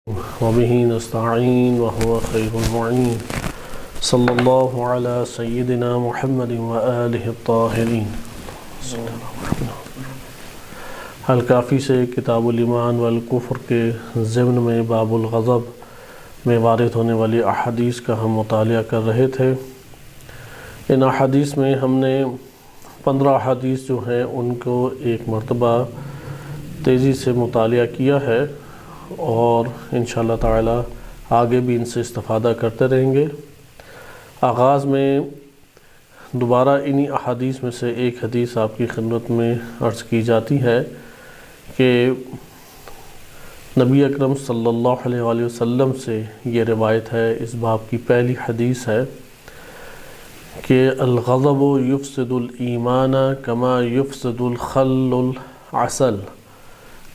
وبه نستعين وهو خير المعين صلى الله على سيدنا محمد وآله الطاهرين۔ الکافی سے کتاب الایمان والکفر کے ضمن میں باب الغضب میں وارد ہونے والی احادیث کا ہم مطالعہ کر رہے تھے۔ ان احادیث میں ہم نے 15 احادیث جو ہیں ان کو ایک مرتبہ تیزی سے مطالعہ کیا ہے اور انشاءاللہ تعالی آگے بھی ان سے استفادہ کرتے رہیں گے۔ آغاز میں دوبارہ انہی احادیث میں سے ایک حدیث آپ کی خدمت میں عرض کی جاتی ہے کہ نبی اکرم صلی اللہ علیہ وآلہ وسلم سے یہ روایت ہے، اس باب کی پہلی حدیث ہے کہ الغضب یفسد الایمان کما یفسد الخل العسل،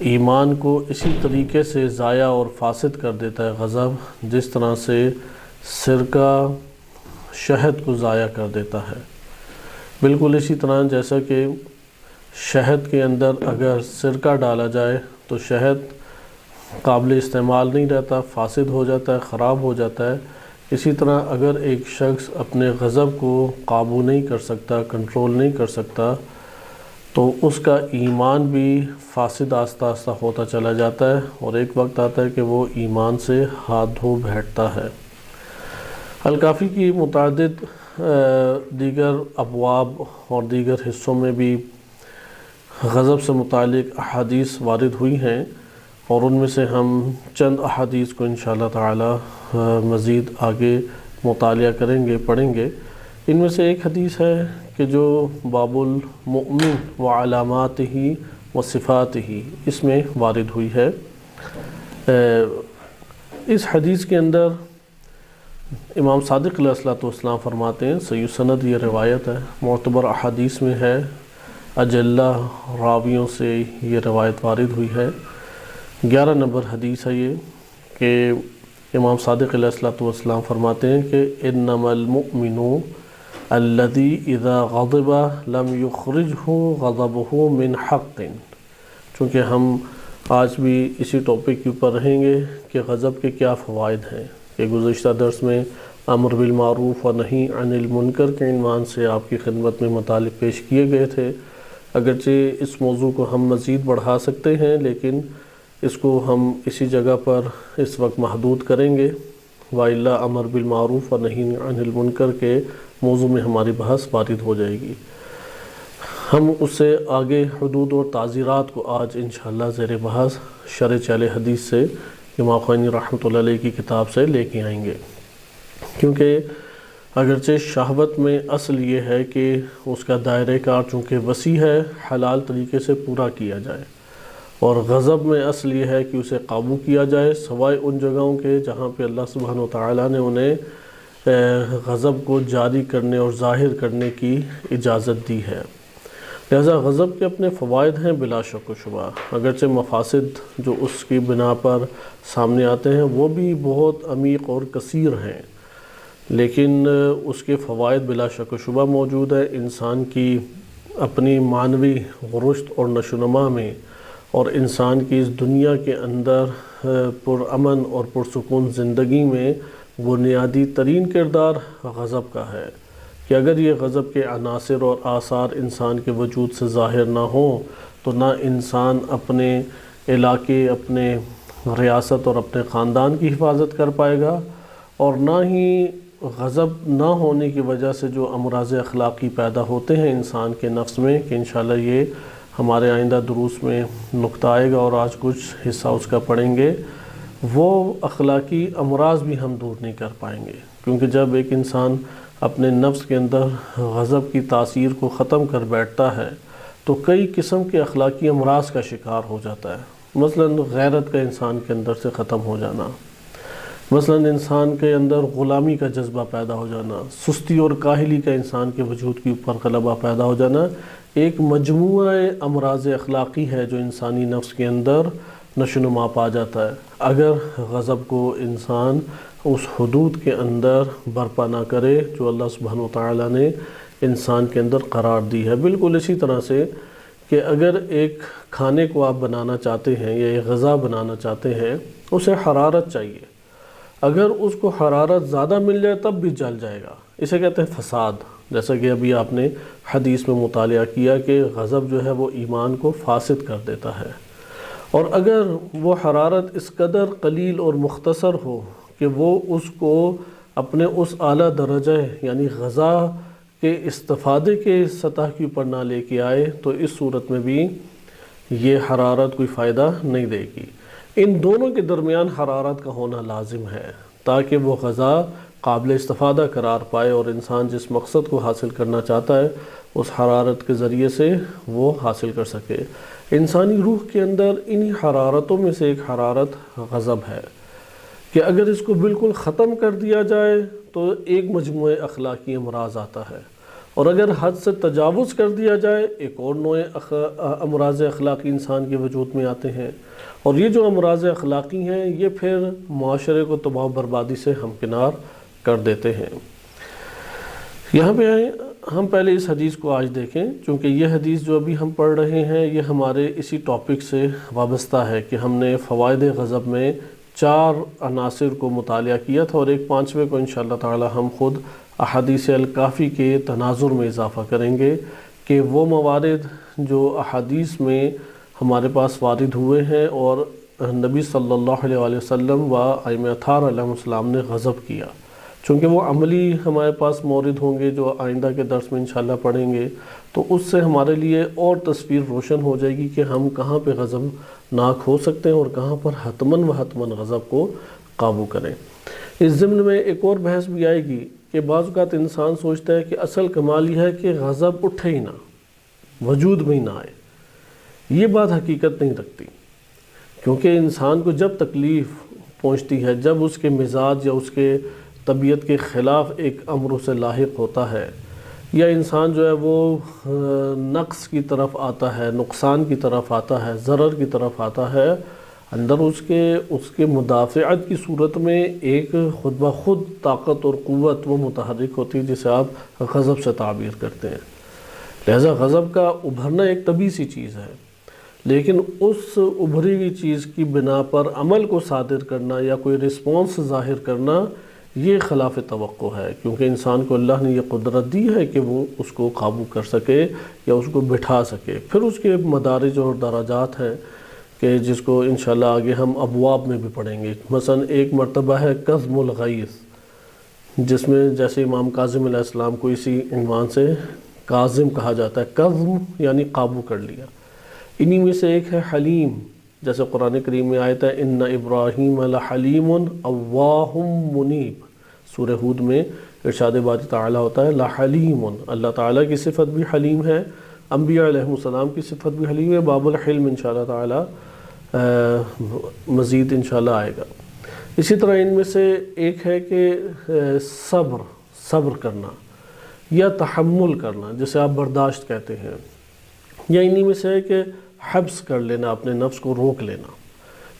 ایمان کو اسی طریقے سے ضائع اور فاسد کر دیتا ہے غضب، جس طرح سے سرکہ شہد کو ضائع کر دیتا ہے۔ بالکل اسی طرح جیسا کہ شہد کے اندر اگر سرکہ ڈالا جائے تو شہد قابل استعمال نہیں رہتا، فاسد ہو جاتا ہے، خراب ہو جاتا ہے۔ اسی طرح اگر ایک شخص اپنے غضب کو قابو نہیں کر سکتا، کنٹرول نہیں کر سکتا، تو اس کا ایمان بھی فاسد آہستہ آہستہ ہوتا چلا جاتا ہے اور ایک وقت آتا ہے کہ وہ ایمان سے ہاتھ دھو بیٹھتا ہے۔ الکافی کی متعدد دیگر ابواب اور دیگر حصوں میں بھی غضب سے متعلق احادیث وارد ہوئی ہیں اور ان میں سے ہم چند احادیث کو انشاءاللہ تعالی مزید آگے مطالعہ کریں گے، پڑھیں گے۔ ان میں سے ایک حدیث ہے کہ جو باب المؤمن وعلاماتہ وصفاتہ اس میں وارد ہوئی ہے۔ اس حدیث کے اندر امام صادق علیہ الصلوۃ فرماتے ہیں، صحیح سند یہ روایت ہے، معتبر احادیث میں ہے، اجلہ راویوں سے یہ روایت وارد ہوئی ہے۔ 11 نمبر حدیث ہے یہ کہ امام صادق علیہ الصلوۃ فرماتے ہیں کہ انما المؤمن الذي اذا غضب لم يخرجه غضبه من حق۔ چونکہ ہم آج بھی اسی ٹاپک کے اوپر رہیں گے کہ غضب کے کیا فوائد ہیں، کہ گزشتہ درس میں امر بالمعروف و نہی عن المنکر کے عنوان سے آپ کی خدمت میں مطالب پیش کیے گئے تھے۔ اگرچہ اس موضوع کو ہم مزید بڑھا سکتے ہیں لیکن اس کو ہم اسی جگہ پر اس وقت محدود کریں گے، وَإِلَّا امر بالمعروف و نہی عن المنکر کے موضوع میں ہماری بحث وارد ہو جائے گی۔ ہم اس سے آگے حدود اور تعزیرات کو آج انشاءاللہ زیر بحث شرح چہل حدیث سے امام خمینی رحمۃ اللہ علیہ کی کتاب سے لے کے آئیں گے، کیونکہ اگرچہ شہوت میں اصل یہ ہے کہ اس کا دائرہ کار چونکہ وسیع ہے، حلال طریقے سے پورا کیا جائے، اور غضب میں اصل یہ ہے کہ اسے قابو کیا جائے، سوائے ان جگہوں کے جہاں پہ اللہ سبحانہ وتعالیٰ نے انہیں غضب کو جاری کرنے اور ظاہر کرنے کی اجازت دی ہے۔ لہذا غضب کے اپنے فوائد ہیں بلا شک و شبہ، اگرچہ مفاسد جو اس کی بنا پر سامنے آتے ہیں وہ بھی بہت عمیق اور کثیر ہیں، لیکن اس کے فوائد بلا شک و شبہ موجود ہے۔ انسان کی اپنی معنوی رشد اور نشوونما میں اور انسان کی اس دنیا کے اندر پرامن اور پرسکون زندگی میں بنیادی ترین کردار غضب کا ہے کہ اگر یہ غضب کے عناصر اور آثار انسان کے وجود سے ظاہر نہ ہوں تو نہ انسان اپنے علاقے، اپنے ریاست اور اپنے خاندان کی حفاظت کر پائے گا، اور نہ ہی غضب نہ ہونے کی وجہ سے جو امراض اخلاقی پیدا ہوتے ہیں انسان کے نفس میں، کہ انشاءاللہ یہ ہمارے آئندہ دروس میں نقطہ آئے گا اور آج کچھ حصہ اس کا پڑھیں گے، وہ اخلاقی امراض بھی ہم دور نہیں کر پائیں گے، کیونکہ جب ایک انسان اپنے نفس کے اندر غضب کی تاثیر کو ختم کر بیٹھتا ہے تو کئی قسم کے اخلاقی امراض کا شکار ہو جاتا ہے۔ مثلا غیرت کا انسان کے اندر سے ختم ہو جانا، مثلا انسان کے اندر غلامی کا جذبہ پیدا ہو جانا، سستی اور کاہلی کا انسان کے وجود کے اوپر غلبہ پیدا ہو جانا، ایک مجموعہ امراض اخلاقی ہے جو انسانی نفس کے اندر نشوونما پا جاتا ہے اگر غضب کو انسان اس حدود کے اندر برپا نہ کرے جو اللہ سبحانہ وتعالیٰ نے انسان کے اندر قرار دی ہے۔ بالکل اسی طرح سے کہ اگر ایک کھانے کو آپ بنانا چاہتے ہیں یا ایک غذا بنانا چاہتے ہیں، اسے حرارت چاہیے. اگر اس کو حرارت زیادہ مل جائے تب بھی جل جائے گا. اسے کہتے ہیں فساد. جیسا کہ ابھی آپ نے حدیث میں مطالعہ کیا کہ غضب جو ہے وہ ایمان کو فاسد کر دیتا ہے. اور اگر وہ حرارت اس قدر قلیل اور مختصر ہو کہ وہ اس کو اپنے اس اعلیٰ درجہ یعنی غذا کے استفادے کے سطح کے اوپر نہ لے کے آئے، تو اس صورت میں بھی یہ حرارت کوئی فائدہ نہیں دے گی. ان دونوں کے درمیان حرارت کا ہونا لازم ہے تاکہ وہ غذا قابل استفادہ قرار پائے اور انسان جس مقصد کو حاصل کرنا چاہتا ہے اس حرارت کے ذریعے سے وہ حاصل کر سکے. انسانی روح کے اندر انہی حرارتوں میں سے ایک حرارت غضب ہے کہ اگر اس کو بالکل ختم کر دیا جائے تو ایک مجموعہ اخلاقی امراض آتا ہے، اور اگر حد سے تجاوز کر دیا جائے ایک اور نوع امراض اخلاقی انسان کے وجود میں آتے ہیں. اور یہ جو امراض اخلاقی ہیں یہ پھر معاشرے کو تباہ و بربادی سے ہمکنار کر دیتے ہیں. یہاں پہ ہم پہلے اس حدیث کو آج دیکھیں، چونکہ یہ حدیث جو ابھی ہم پڑھ رہے ہیں یہ ہمارے اسی ٹاپک سے وابستہ ہے کہ ہم نے فوائد غضب میں 4 عناصر کو مطالعہ کیا تھا، اور ایک 5ویں کو انشاءاللہ تعالی ہم خود احادیث الکافی کے تناظر میں اضافہ کریں گے کہ وہ موارد جو احادیث میں ہمارے پاس وارد ہوئے ہیں اور نبی صلی اللہ علیہ وسلم و ائمہ اطہار علیہم السلام نے غضب کیا، چونکہ وہ عملی ہمارے پاس مورد ہوں گے جو آئندہ کے درس میں انشاءاللہ پڑھیں گے، تو اس سے ہمارے لیے اور تصویر روشن ہو جائے گی کہ ہم کہاں پہ غضب ناک ہو سکتے ہیں اور کہاں پر حتماً غضب کو قابو کریں. اس ضمن میں ایک اور بحث بھی آئے گی کہ بعض اوقات انسان سوچتا ہے کہ اصل کمال یہ ہے کہ غضب اٹھے ہی نہ، وجود میں ہی نہ آئے. یہ بات حقیقت نہیں رکھتی، کیونکہ انسان کو جب تکلیف پہنچتی ہے، جب اس کے مزاج یا اس کے طبیعت کے خلاف ایک امر سے لاحق ہوتا ہے، یا انسان جو ہے وہ نقص کی طرف آتا ہے، نقصان کی طرف آتا ہے، ضرر کی طرف آتا ہے، اندر اس کے مدافعت کی صورت میں ایک خود بخود طاقت اور قوت وہ متحرک ہوتی ہے جسے آپ غضب سے تعبیر کرتے ہیں. لہذا غضب کا ابھرنا ایک طبیعی سی چیز ہے، لیکن اس ابھری ہوئی چیز کی بنا پر عمل کو صادر کرنا یا کوئی رسپانس ظاہر کرنا یہ خلاف توقع ہے، کیونکہ انسان کو اللہ نے یہ قدرت دی ہے کہ وہ اس کو قابو کر سکے یا اس کو بٹھا سکے. پھر اس کے مدارج اور درجات ہیں کہ جس کو انشاءاللہ آگے ہم ابواب میں بھی پڑھیں گے. مثلا ایک مرتبہ ہے کظم الغیظ، جس میں جیسے امام کاظم علیہ السلام کو اسی عنوان سے کاظم کہا جاتا ہے. کظم یعنی قابو کر لیا. انہی میں سے ایک ہے حلیم، جیسے قرآن کریم میں آیت ہے ان ابراہیم لحلیم اواہ منیب. سورہ ہود میں ارشاد باری تعالیٰ ہوتا ہے لحلیم، اللہ تعالیٰ کی صفت بھی حلیم ہے، انبیاء علیہ السلام کی صفت بھی حلیم ہے. باب الحلم انشاءاللہ تعالیٰ مزید انشاءاللہ آئے گا. اسی طرح ان میں سے ایک ہے کہ صبر کرنا یا تحمل کرنا، جسے آپ برداشت کہتے ہیں، یا انہی میں سے ہے کہ حبس کر لینا، اپنے نفس کو روک لینا.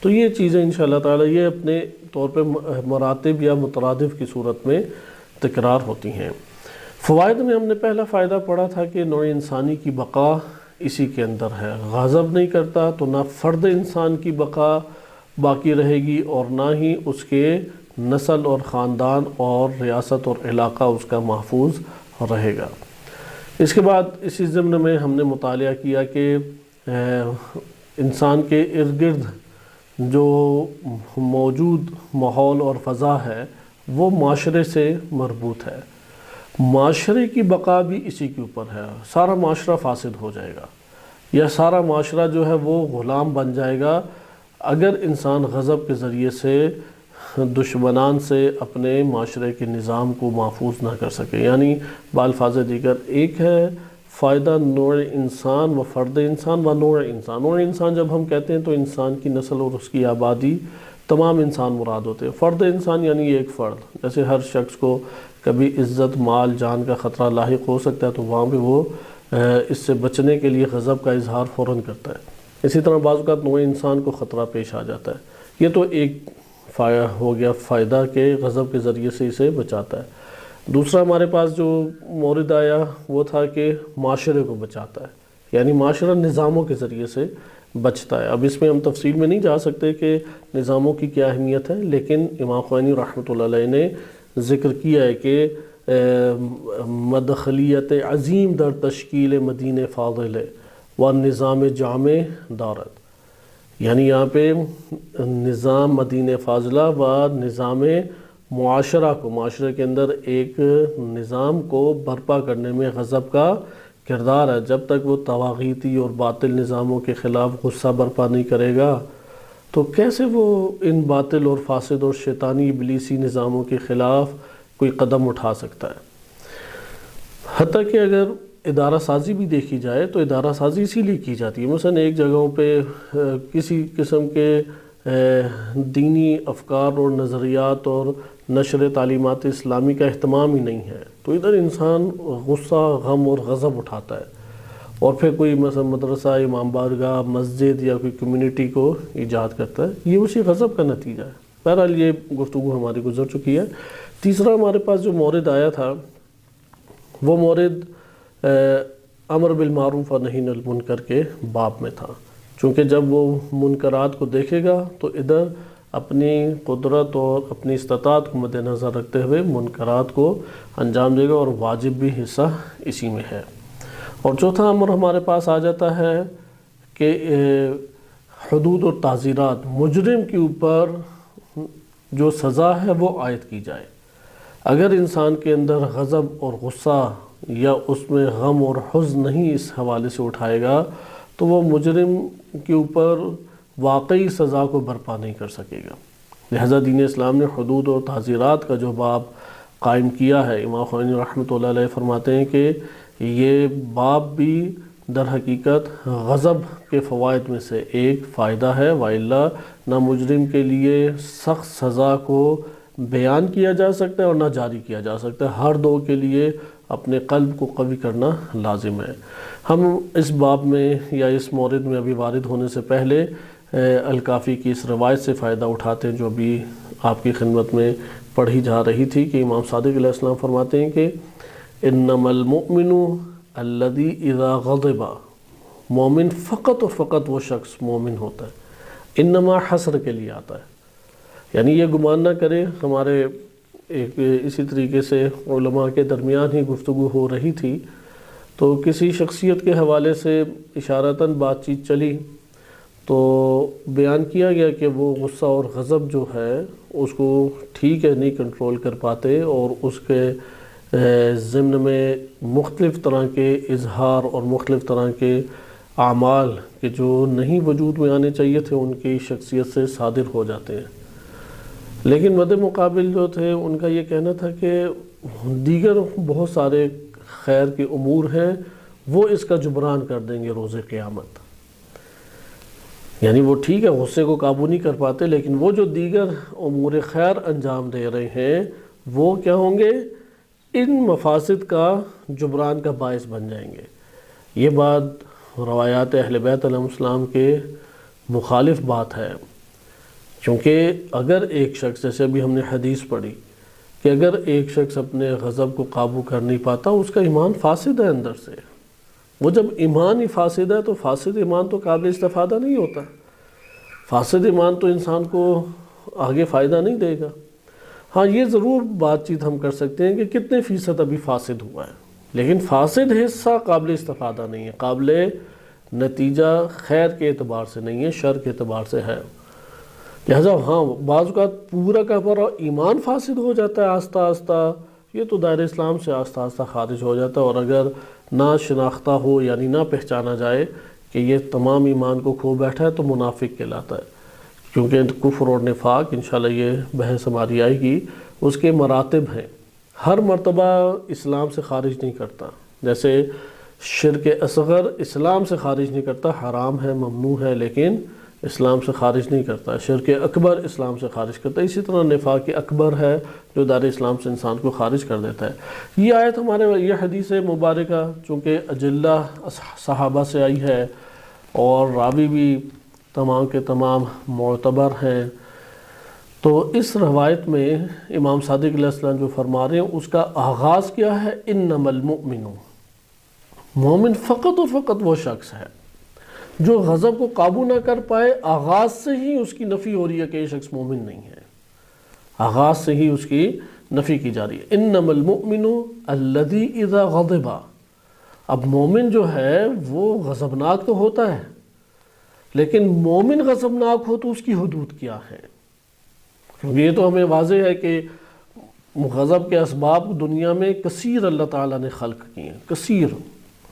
تو یہ چیزیں انشاءاللہ تعالیٰ یہ اپنے طور پہ مراتب یا مترادف کی صورت میں تکرار ہوتی ہیں. فوائد میں ہم نے پہلا فائدہ پڑھا تھا کہ نوع انسانی کی بقا اسی کے اندر ہے. غضب نہیں کرتا تو نہ فرد انسان کی بقا باقی رہے گی اور نہ ہی اس کے نسل اور خاندان اور ریاست اور علاقہ اس کا محفوظ رہے گا. اس کے بعد اسی ضمن میں ہم نے مطالعہ کیا کہ انسان کے ارد گرد جو موجود ماحول اور فضا ہے وہ معاشرے سے مربوط ہے. معاشرے کی بقا بھی اسی کے اوپر ہے. سارا معاشرہ فاسد ہو جائے گا یا سارا معاشرہ جو ہے وہ غلام بن جائے گا اگر انسان غضب کے ذریعے سے دشمنان سے اپنے معاشرے کے نظام کو محفوظ نہ کر سکے. یعنی بالفاظ دیگر ایک ہے فائدہ نوع انسان و فرد انسان و نوع انسان. نوع انسان جب ہم کہتے ہیں تو انسان کی نسل اور اس کی آبادی تمام انسان مراد ہوتے ہیں. فرد انسان یعنی ایک فرد، جیسے ہر شخص کو کبھی عزت مال جان کا خطرہ لاحق ہو سکتا ہے تو وہاں پہ وہ اس سے بچنے کے لیے غضب کا اظہار فوراً کرتا ہے. اسی طرح بعض اوقات نوع انسان کو خطرہ پیش آ جاتا ہے. یہ تو ایک ہو گیا فائدہ کہ غضب کے ذریعے سے اسے بچاتا ہے. دوسرا ہمارے پاس جو مورد آیا وہ تھا کہ معاشرے کو بچاتا ہے. یعنی معاشرہ نظاموں کے ذریعے سے بچتا ہے۔ اب اس میں ہم تفصیل میں نہیں جا سکتے کہ نظاموں کی کیا اہمیت ہے، لیکن امام خمینی رحمۃ اللہ علیہ نے ذکر کیا ہے کہ مدخلیت عظیم در تشکیل مدین فاضل و نظام جامع دارت، یعنی یہاں پہ نظام مدینہ فاضلہ و نظام معاشرہ کو، معاشرے کے اندر ایک نظام کو برپا کرنے میں غضب کا کردار ہے۔ جب تک وہ طواغیتی اور باطل نظاموں کے خلاف غصہ برپا نہیں کرے گا تو کیسے وہ ان باطل اور فاسد اور شیطانی ابلیسی نظاموں کے خلاف کوئی قدم اٹھا سکتا ہے۔ حتیٰ کہ اگر ادارہ سازی بھی دیکھی جائے تو ادارہ سازی اسی لیے کی جاتی ہے، مثلا ایک جگہوں پہ کسی قسم کے دینی افکار اور نظریات اور نشر تعلیمات اسلامی کا اہتمام ہی نہیں ہے، تو ادھر انسان غصہ، غم اور غضب اٹھاتا ہے، اور پھر کوئی مثلا مدرسہ، امام بارگاہ، مسجد یا کوئی کمیونٹی کو ایجاد کرتا ہے، یہ اسی غضب کا نتیجہ ہے۔ بہرحال یہ گفتگو ہماری گزر چکی ہے۔ تیسرا ہمارے پاس جو مورد آیا تھا وہ مورد امر بالمعروف و نہی عن المنکر کے باب میں تھا، چونکہ جب وہ منکرات کو دیکھے گا تو ادھر اپنی قدرت اور اپنی استطاعت کو مد نظر رکھتے ہوئے منکرات کو انجام دے گا، اور واجب بھی حصہ اسی میں ہے۔ اور چوتھا امر ہمارے پاس آ جاتا ہے کہ حدود اور تعزیرات، مجرم کے اوپر جو سزا ہے وہ عائد کی جائے۔ اگر انسان کے اندر غضب اور غصہ یا اس میں غم اور حزن نہیں اس حوالے سے اٹھائے گا تو وہ مجرم کے اوپر واقعی سزا کو برپا نہیں کر سکے گا۔ لہذا دین اسلام نے حدود اور تعزیرات کا جو باب قائم کیا ہے، امام خمینی رحمۃ اللہ علیہ فرماتے ہیں کہ یہ باب بھی در حقیقت غضب کے فوائد میں سے ایک فائدہ ہے، وإلا نہ مجرم کے لیے سخت سزا کو بیان کیا جا سکتا ہے اور نہ جاری کیا جا سکتا ہے، ہر دو کے لیے اپنے قلب کو قوی کرنا لازم ہے۔ ہم اس باب میں یا اس مورد میں ابھی وارد ہونے سے پہلے الکافی کی اس روایت سے فائدہ اٹھاتے ہیں جو ابھی آپ کی خدمت میں پڑھی جا رہی تھی کہ امام صادق علیہ السلام فرماتے ہیں کہ انما المؤمن الذی اذا غضب، مومن فقط اور فقط وہ شخص مومن ہوتا ہے، انما حسر کے لیے آتا ہے، یعنی یہ گمان نہ کرے۔ ہمارے ایک اسی طریقے سے علماء کے درمیان ہی گفتگو ہو رہی تھی تو کسی شخصیت کے حوالے سے اشارتاً بات چیت چلی تو بیان کیا گیا کہ وہ غصہ اور غضب جو ہے اس کو ٹھیک ہے نہیں کنٹرول کر پاتے، اور اس کے ضمن میں مختلف طرح کے اظہار اور مختلف طرح کے اعمال کہ جو نہیں وجود میں آنے چاہیے تھے ان کی شخصیت سے صادر ہو جاتے ہیں۔ لیکن مد مقابل جو تھے ان کا یہ کہنا تھا کہ دیگر بہت سارے خیر کے امور ہیں، وہ اس کا جبران کر دیں گے روز قیامت۔ یعنی وہ ٹھیک ہے غصے کو قابو نہیں کر پاتے، لیکن وہ جو دیگر امور خیر انجام دے رہے ہیں وہ کیا ہوں گے؟ ان مفاسد کا جبران کا باعث بن جائیں گے۔ یہ بات روایات اہل بیت علیہ السلام کے مخالف بات ہے، چونکہ اگر ایک شخص، جیسے ابھی ہم نے حدیث پڑھی کہ اگر ایک شخص اپنے غضب کو قابو کر نہیں پاتا اس کا ایمان فاسد ہے اندر سے، وہ جب ایمان ہی فاسد ہے تو فاسد ایمان تو قابل استفادہ نہیں ہوتا، فاسد ایمان تو انسان کو آگے فائدہ نہیں دے گا۔ ہاں یہ ضرور بات چیت ہم کر سکتے ہیں کہ کتنے فیصد ابھی فاسد ہوا ہے، لیکن فاسد حصہ قابل استفادہ نہیں ہے، قابل نتیجہ خیر کے اعتبار سے نہیں ہے، شر کے اعتبار سے ہے۔ لہذا ہاں بعض اوقات پورا کا پورا ایمان فاسد ہو جاتا ہے آہستہ آہستہ، یہ تو دائرہ اسلام سے آہستہ آہستہ خارج ہو جاتا ہے، اور اگر نہ شناختہ ہو یعنی نہ پہچانا جائے کہ یہ تمام ایمان کو کھو بیٹھا ہے تو منافق کہلاتا ہے، کیونکہ کفر اور نفاق انشاءاللہ یہ بحث ہماری آئے گی، اس کے مراتب ہیں، ہر مرتبہ اسلام سے خارج نہیں کرتا۔ جیسے شرک اصغر اسلام سے خارج نہیں کرتا، حرام ہے، ممنوع ہے، لیکن اسلام سے خارج نہیں کرتا۔ شرک اکبر اسلام سے خارج کرتا ہے، اسی طرح نفاق اکبر ہے جو دار اسلام سے انسان کو خارج کر دیتا ہے۔ یہ آیت ہمارے یہ حدیث مبارکہ چونکہ اجلہ صحابہ سے آئی ہے اور راوی بھی تمام کے تمام معتبر ہیں، تو اس روایت میں امام صادق علیہ السلام جو فرما رہے ہیں اس کا آغاز کیا ہے؟ انما المؤمن، مومن فقط اور فقط وہ شخص ہے جو غضب کو قابو نہ کر پائے، آغاز سے ہی اس کی نفی ہو رہی ہے کہ یہ شخص مومن نہیں ہے، آغاز سے ہی اس کی نفی کی جا رہی ہے۔ انما المؤمن الذی اذا غضب، اب مومن جو ہے وہ غضبناک تو ہوتا ہے، لیکن مومن غضبناک ہو تو اس کی حدود کیا ہے؟ کیونکہ یہ تو ہمیں واضح ہے کہ غضب کے اسباب دنیا میں کثیر اللہ تعالیٰ نے خلق کیے ہیں، کثیر،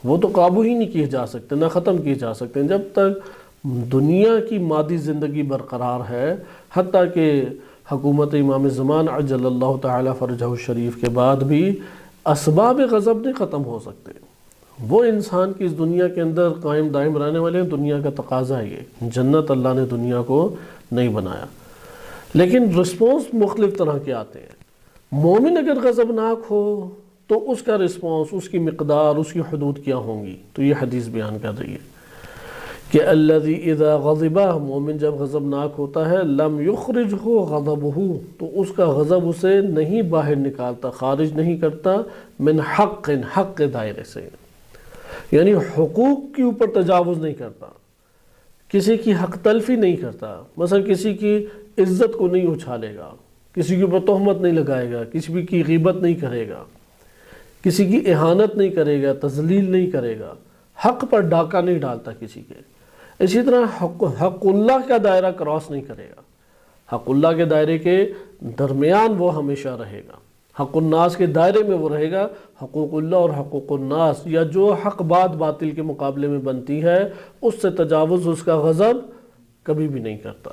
وہ تو قابو ہی نہیں کیے جا سکتے، نہ ختم کیے جا سکتے۔ جب تک دنیا کی مادی زندگی برقرار ہے، حتیٰ کہ حکومت امام زمان عجل اللہ تعالیٰ فرجہ الشریف کے بعد بھی اسباب غضب نہیں ختم ہو سکتے، وہ انسان کی اس دنیا کے اندر قائم دائم رہنے والے ہیں، دنیا کا تقاضا ہے، یہ جنت اللہ نے دنیا کو نہیں بنایا، لیکن رسپونس مختلف طرح کے آتے ہیں۔ مومن اگر غضبناک ہو تو اس کا رسپانس، اس کی مقدار، اس کی حدود کیا ہوں گی؟ تو یہ حدیث بیان کر رہی ہے کہ الذی اذا غضب، مومن جب غضبناک ہوتا ہے، لم یخرجہ غضبہ، تو اس کا غضب اسے نہیں باہر نکالتا، خارج نہیں کرتا، من حق، حق کے دائرے سے، یعنی حقوق کے اوپر تجاوز نہیں کرتا، کسی کی حق تلفی نہیں کرتا، مثلا کسی کی عزت کو نہیں اچھالے گا، کسی کے اوپر تہمت نہیں لگائے گا، کسی کی غیبت نہیں کرے گا، کسی کی اہانت نہیں کرے گا، تذلیل نہیں کرے گا، حق پر ڈاکہ نہیں ڈالتا کسی کے۔ اسی طرح حق اللہ کا دائرہ کراس نہیں کرے گا، حق اللہ کے دائرے کے درمیان وہ ہمیشہ رہے گا، حق الناس کے دائرے میں وہ رہے گا۔ حقوق اللہ اور حقوق الناس، یا جو حق بات باطل کے مقابلے میں بنتی ہے، اس سے تجاوز، اس کا غضب کبھی بھی نہیں کرتا۔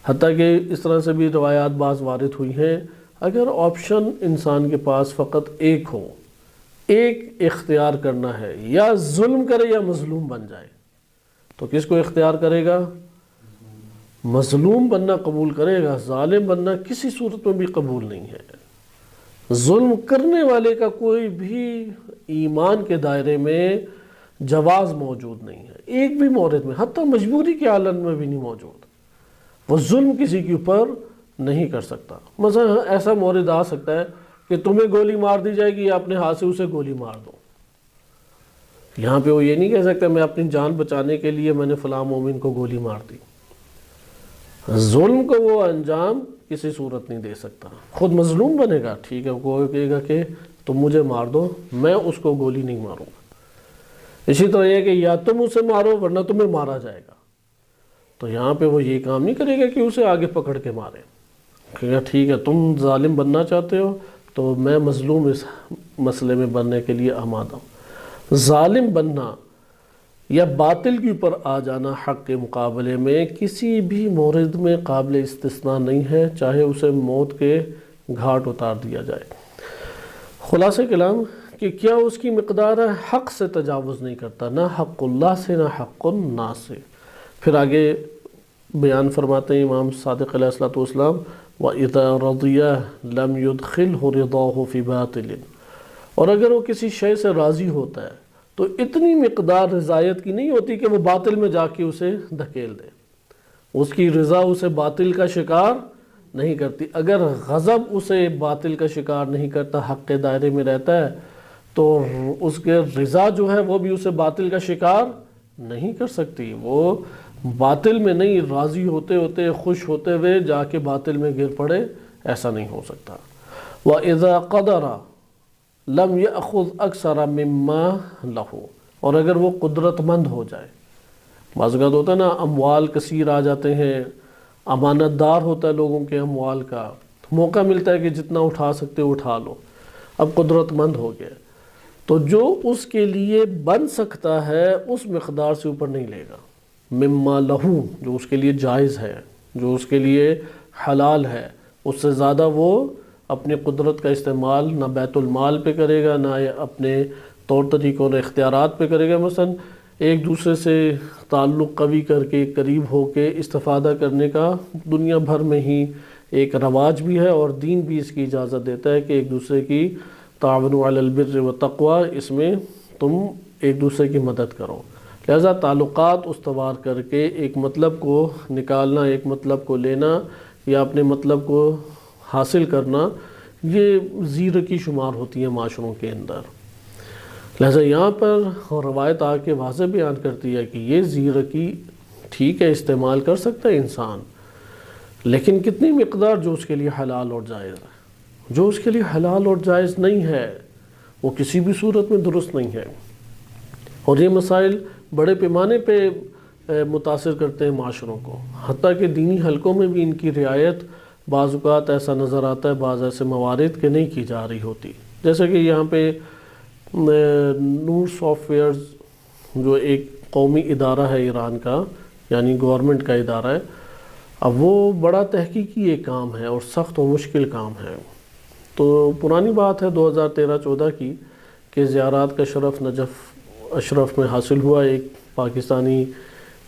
حتیٰ کہ اس طرح سے بھی روایات بعض وارد ہوئی ہیں، اگر آپشن انسان کے پاس فقط ایک ہو، ایک اختیار کرنا ہے، یا ظلم کرے یا مظلوم بن جائے، تو کس کو اختیار کرے گا؟ مظلوم بننا قبول کرے گا، ظالم بننا کسی صورت میں بھی قبول نہیں ہے۔ ظلم کرنے والے کا کوئی بھی ایمان کے دائرے میں جواز موجود نہیں ہے، ایک بھی مورد میں، حتیٰ مجبوری کے عالم میں بھی نہیں موجود، وہ ظلم کسی کے اوپر نہیں کر سکتا۔ مثلا ایسا مورد آ سکتا ہے کہ تمہیں گولی مار دی جائے گی یا اپنے ہاتھ سے اسے گولی مار دو، یہاں پہ وہ یہ نہیں کہہ سکتا میں اپنی جان بچانے کے لیے میں نے فلاں مومن کو گولی مار دی۔ ظلم کو وہ انجام کسی صورت نہیں دے سکتا، خود مظلوم بنے گا، ٹھیک ہے، وہ کہے گا کہ تم مجھے مار دو، میں اس کو گولی نہیں ماروں گا۔ اسی طرح یہ کہ یا تم اسے مارو ورنہ تمہیں مارا جائے گا، تو یہاں پہ وہ یہ کام نہیں کرے گا کہ اسے آگے پکڑ کے مارے، کہے گا ٹھیک ہے تم ظالم بننا چاہتے ہو تو میں مظلوم اس مسئلے میں بننے کے لیے آمادہ ہوں۔ ظالم بننا یا باطل کے اوپر آ جانا حق کے مقابلے میں کسی بھی مورد میں قابل استثناء نہیں ہے، چاہے اسے موت کے گھاٹ اتار دیا جائے۔ خلاصہ کلام کہ کیا اس کی مقدار ہے، حق سے تجاوز نہیں کرتا، نہ حق اللہ سے نہ حق الناس سے۔ پھر آگے بیان فرماتے ہیں امام صادق علیہ السلام، وَإِذَا رَضِيَ لَمْ يُدْخِلْهُ رِضَاهُ فِي بَاطِلٍ، اور اگر وہ کسی شے سے راضی ہوتا ہے تو اتنی مقدار رضایت کی نہیں ہوتی کہ وہ باطل میں جا کے اسے دھکیل دے، اس کی رضا اسے باطل کا شکار نہیں کرتی۔ اگر غضب اسے باطل کا شکار نہیں کرتا، حق کے دائرے میں رہتا ہے، تو اس کے رضا جو ہے وہ بھی اسے باطل کا شکار نہیں کر سکتی، وہ باطل میں نہیں، راضی ہوتے ہوتے خوش ہوتے ہوئے جا کے باطل میں گر پڑے، ایسا نہیں ہو سکتا۔ وَإِذَا قَدَرَ لَمْ يَأْخُذْ أَكْثَرَ مِمَّا لَهُ، اور اگر وہ قدرت مند ہو جائے، بعض اوقات ہوتا ہے نا اموال کثیر آ جاتے ہیں، امانت دار ہوتا ہے لوگوں کے اموال کا، موقع ملتا ہے کہ جتنا اٹھا سکتے اٹھا لو، اب قدرت مند ہو گیا تو جو اس کے لیے بن سکتا ہے اس مقدار سے اوپر نہیں لے گا، مما لہو، جو اس کے لیے جائز ہے، جو اس کے لیے حلال ہے، اس سے زیادہ وہ اپنی قدرت کا استعمال نہ بیت المال پہ کرے گا، نہ اپنے طور طریقوں اور اختیارات پہ کرے گا۔ مثلا ایک دوسرے سے تعلق قوی کر کے قریب ہو کے استفادہ کرنے کا دنیا بھر میں ہی ایک رواج بھی ہے، اور دین بھی اس کی اجازت دیتا ہے کہ ایک دوسرے کی تعاونوا علی البر والتقوی، اس میں تم ایک دوسرے کی مدد کرو۔ لہذا تعلقات استوار کر کے ایک مطلب کو نکالنا، ایک مطلب کو لینا یا اپنے مطلب کو حاصل کرنا، یہ زیرکی شمار ہوتی ہیں معاشروں کے اندر۔ لہذا یہاں پر روایت آ کے واضح بیان کرتی ہے کہ یہ زیرکی ٹھیک ہے استعمال کر سکتا ہے انسان، لیکن کتنی مقدار جو اس کے لیے حلال اور جائز ہے۔ جو اس کے لیے حلال اور جائز نہیں ہے وہ کسی بھی صورت میں درست نہیں ہے، اور یہ مسائل بڑے پیمانے پہ متاثر کرتے ہیں معاشروں کو، حتیٰ کہ دینی حلقوں میں بھی ان کی رعایت بعض اوقات ایسا نظر آتا ہے، بعض ایسے موارد کہ نہیں کی جا رہی ہوتی۔ جیسے کہ یہاں پہ نور سافٹ ویئرز جو ایک قومی ادارہ ہے ایران کا، یعنی گورنمنٹ کا ادارہ ہے، اب وہ بڑا تحقیقی ایک کام ہے اور سخت و مشکل کام ہے۔ تو پرانی بات ہے 2013-14 کی کہ زیارات کا شرف نجف اشرف میں حاصل ہوا، ایک پاکستانی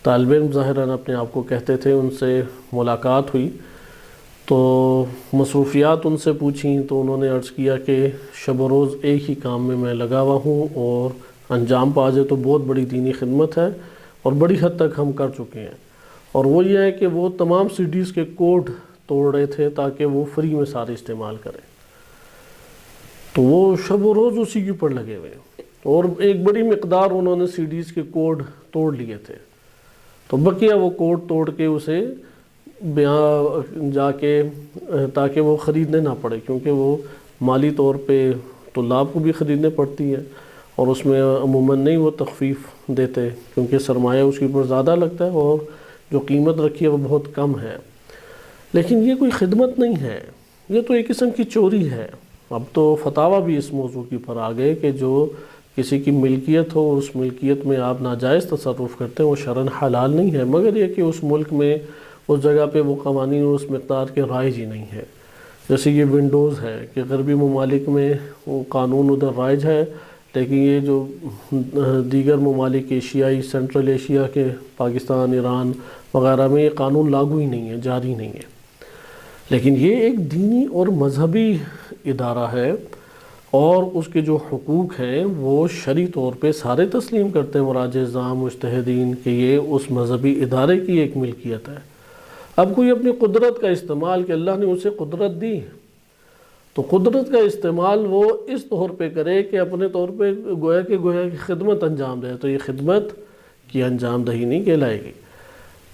طالب علم ظاہراً اپنے آپ کو کہتے تھے، ان سے ملاقات ہوئی تو مصروفیات ان سے پوچھیں تو انہوں نے عرض کیا کہ شب و روز ایک ہی کام میں لگا ہوا ہوں، اور انجام پا جائے تو بہت بڑی دینی خدمت ہے اور بڑی حد تک ہم کر چکے ہیں، اور وہ یہ ہے کہ وہ تمام CDs کے کوڈ توڑ رہے تھے تاکہ وہ فری میں سارے استعمال کریں۔ تو وہ شب و روز اسی کے اوپر لگے ہوئے ہیں، اور ایک بڑی مقدار انہوں نے CDs کے کوڈ توڑ لیے تھے، تو بقیہ وہ کوڈ توڑ کے اسے جا کے تاکہ وہ خریدنے نہ پڑے، کیونکہ وہ مالی طور پہ طلاب کو بھی خریدنے پڑتی ہے، اور اس میں عموماً نہیں وہ تخفیف دیتے کیونکہ سرمایہ اس کے اوپر زیادہ لگتا ہے اور جو قیمت رکھی ہے وہ بہت کم ہے۔ لیکن یہ کوئی خدمت نہیں ہے، یہ تو ایک قسم کی چوری ہے۔ اب تو فتاویٰ بھی اس موضوع کے اوپر آ گئے کہ جو کسی کی ملکیت ہو اور اس ملکیت میں آپ ناجائز تصرف کرتے ہیں وہ شرعاً حلال نہیں ہے، مگر یہ کہ اس ملک میں اس جگہ پہ وہ قوانین اس مقدار کے رائج ہی نہیں ہے۔ جیسے یہ ونڈوز ہے کہ غربی ممالک میں وہ قانون ادھر رائج ہے، لیکن یہ جو دیگر ممالک ایشیائی سینٹرل ایشیا کے پاکستان، ایران وغیرہ میں یہ قانون لاگو ہی نہیں ہے، جاری نہیں ہے۔ لیکن یہ ایک دینی اور مذہبی ادارہ ہے، اور اس کے جو حقوق ہیں وہ شرعی طور پہ سارے تسلیم کرتے ہیں مراجع اعظام مجتہدین کہ یہ اس مذہبی ادارے کی ایک ملکیت ہے۔ اب کوئی اپنی قدرت کا استعمال، کہ اللہ نے اسے قدرت دی، تو قدرت کا استعمال وہ اس طور پہ کرے کہ اپنے طور پہ گویا کی خدمت انجام دے، تو یہ خدمت کی انجام دہی نہیں کہلائے گی۔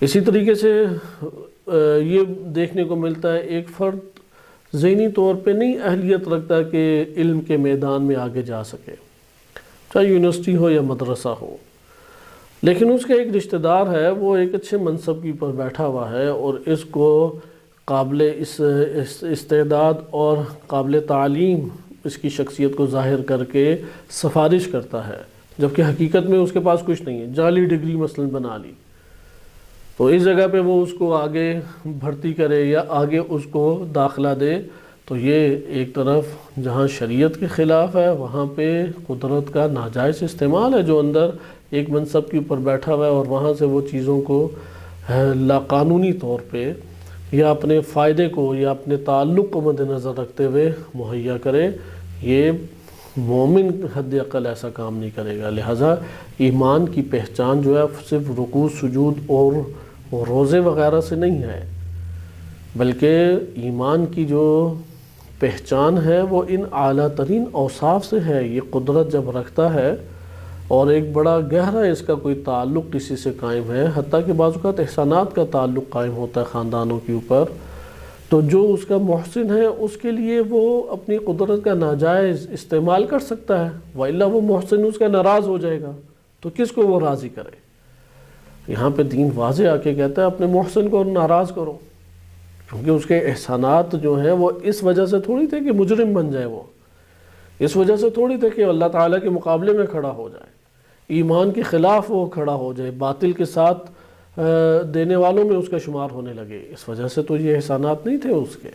اسی طریقے سے یہ دیکھنے کو ملتا ہے ایک فرد ذہنی طور پہ نہیں اہلیت رکھتا کہ علم کے میدان میں آگے جا سکے، چاہے یونیورسٹی ہو یا مدرسہ ہو، لیکن اس کا ایک رشتہ دار ہے وہ ایک اچھے منصب کی پر بیٹھا ہوا ہے اور اس کو قابل استعداد اور قابل تعلیم اس کی شخصیت کو ظاہر کر کے سفارش کرتا ہے، جبکہ حقیقت میں اس کے پاس کچھ نہیں ہے، جعلی ڈگری مثلا بنا لی، تو اس جگہ پہ وہ اس کو آگے بھرتی کرے یا آگے اس کو داخلہ دے، تو یہ ایک طرف جہاں شریعت کے خلاف ہے وہاں پہ قدرت کا ناجائز استعمال ہے، جو اندر ایک منصب کے اوپر بیٹھا ہوا ہے اور وہاں سے وہ چیزوں کو لاقانونی طور پہ یا اپنے فائدے کو یا اپنے تعلق کو مد نظر رکھتے ہوئے مہیا کرے۔ یہ مومن حد اقل ایسا کام نہیں کرے گا۔ لہٰذا ایمان کی پہچان جو ہے صرف رکوع سجود اور روزے وغیرہ سے نہیں ہے، بلکہ ایمان کی جو پہچان ہے وہ ان اعلیٰ ترین اوصاف سے ہے۔ یہ قدرت جب رکھتا ہے اور ایک بڑا گہرا اس کا کوئی تعلق کسی سے قائم ہے، حتیٰ کہ بعض اوقات احسانات کا تعلق قائم ہوتا ہے خاندانوں کے اوپر، تو جو اس کا محسن ہے اس کے لیے وہ اپنی قدرت کا ناجائز استعمال کر سکتا ہے، وَإِلَّا وہ محسن اس کا ناراض ہو جائے گا تو کس کو وہ راضی کرے۔ یہاں پہ دین واضح آ کے کہتا ہے اپنے محسن کو ناراض کرو، کیونکہ اس کے احسانات جو ہیں وہ اس وجہ سے تھوڑی تھے کہ مجرم بن جائے، وہ اس وجہ سے تھوڑی تھے کہ اللہ تعالیٰ کے مقابلے میں کھڑا ہو جائے، ایمان کے خلاف وہ کھڑا ہو جائے، باطل کے ساتھ دینے والوں میں اس کا شمار ہونے لگے۔ اس وجہ سے تو یہ احسانات نہیں تھے اس کے،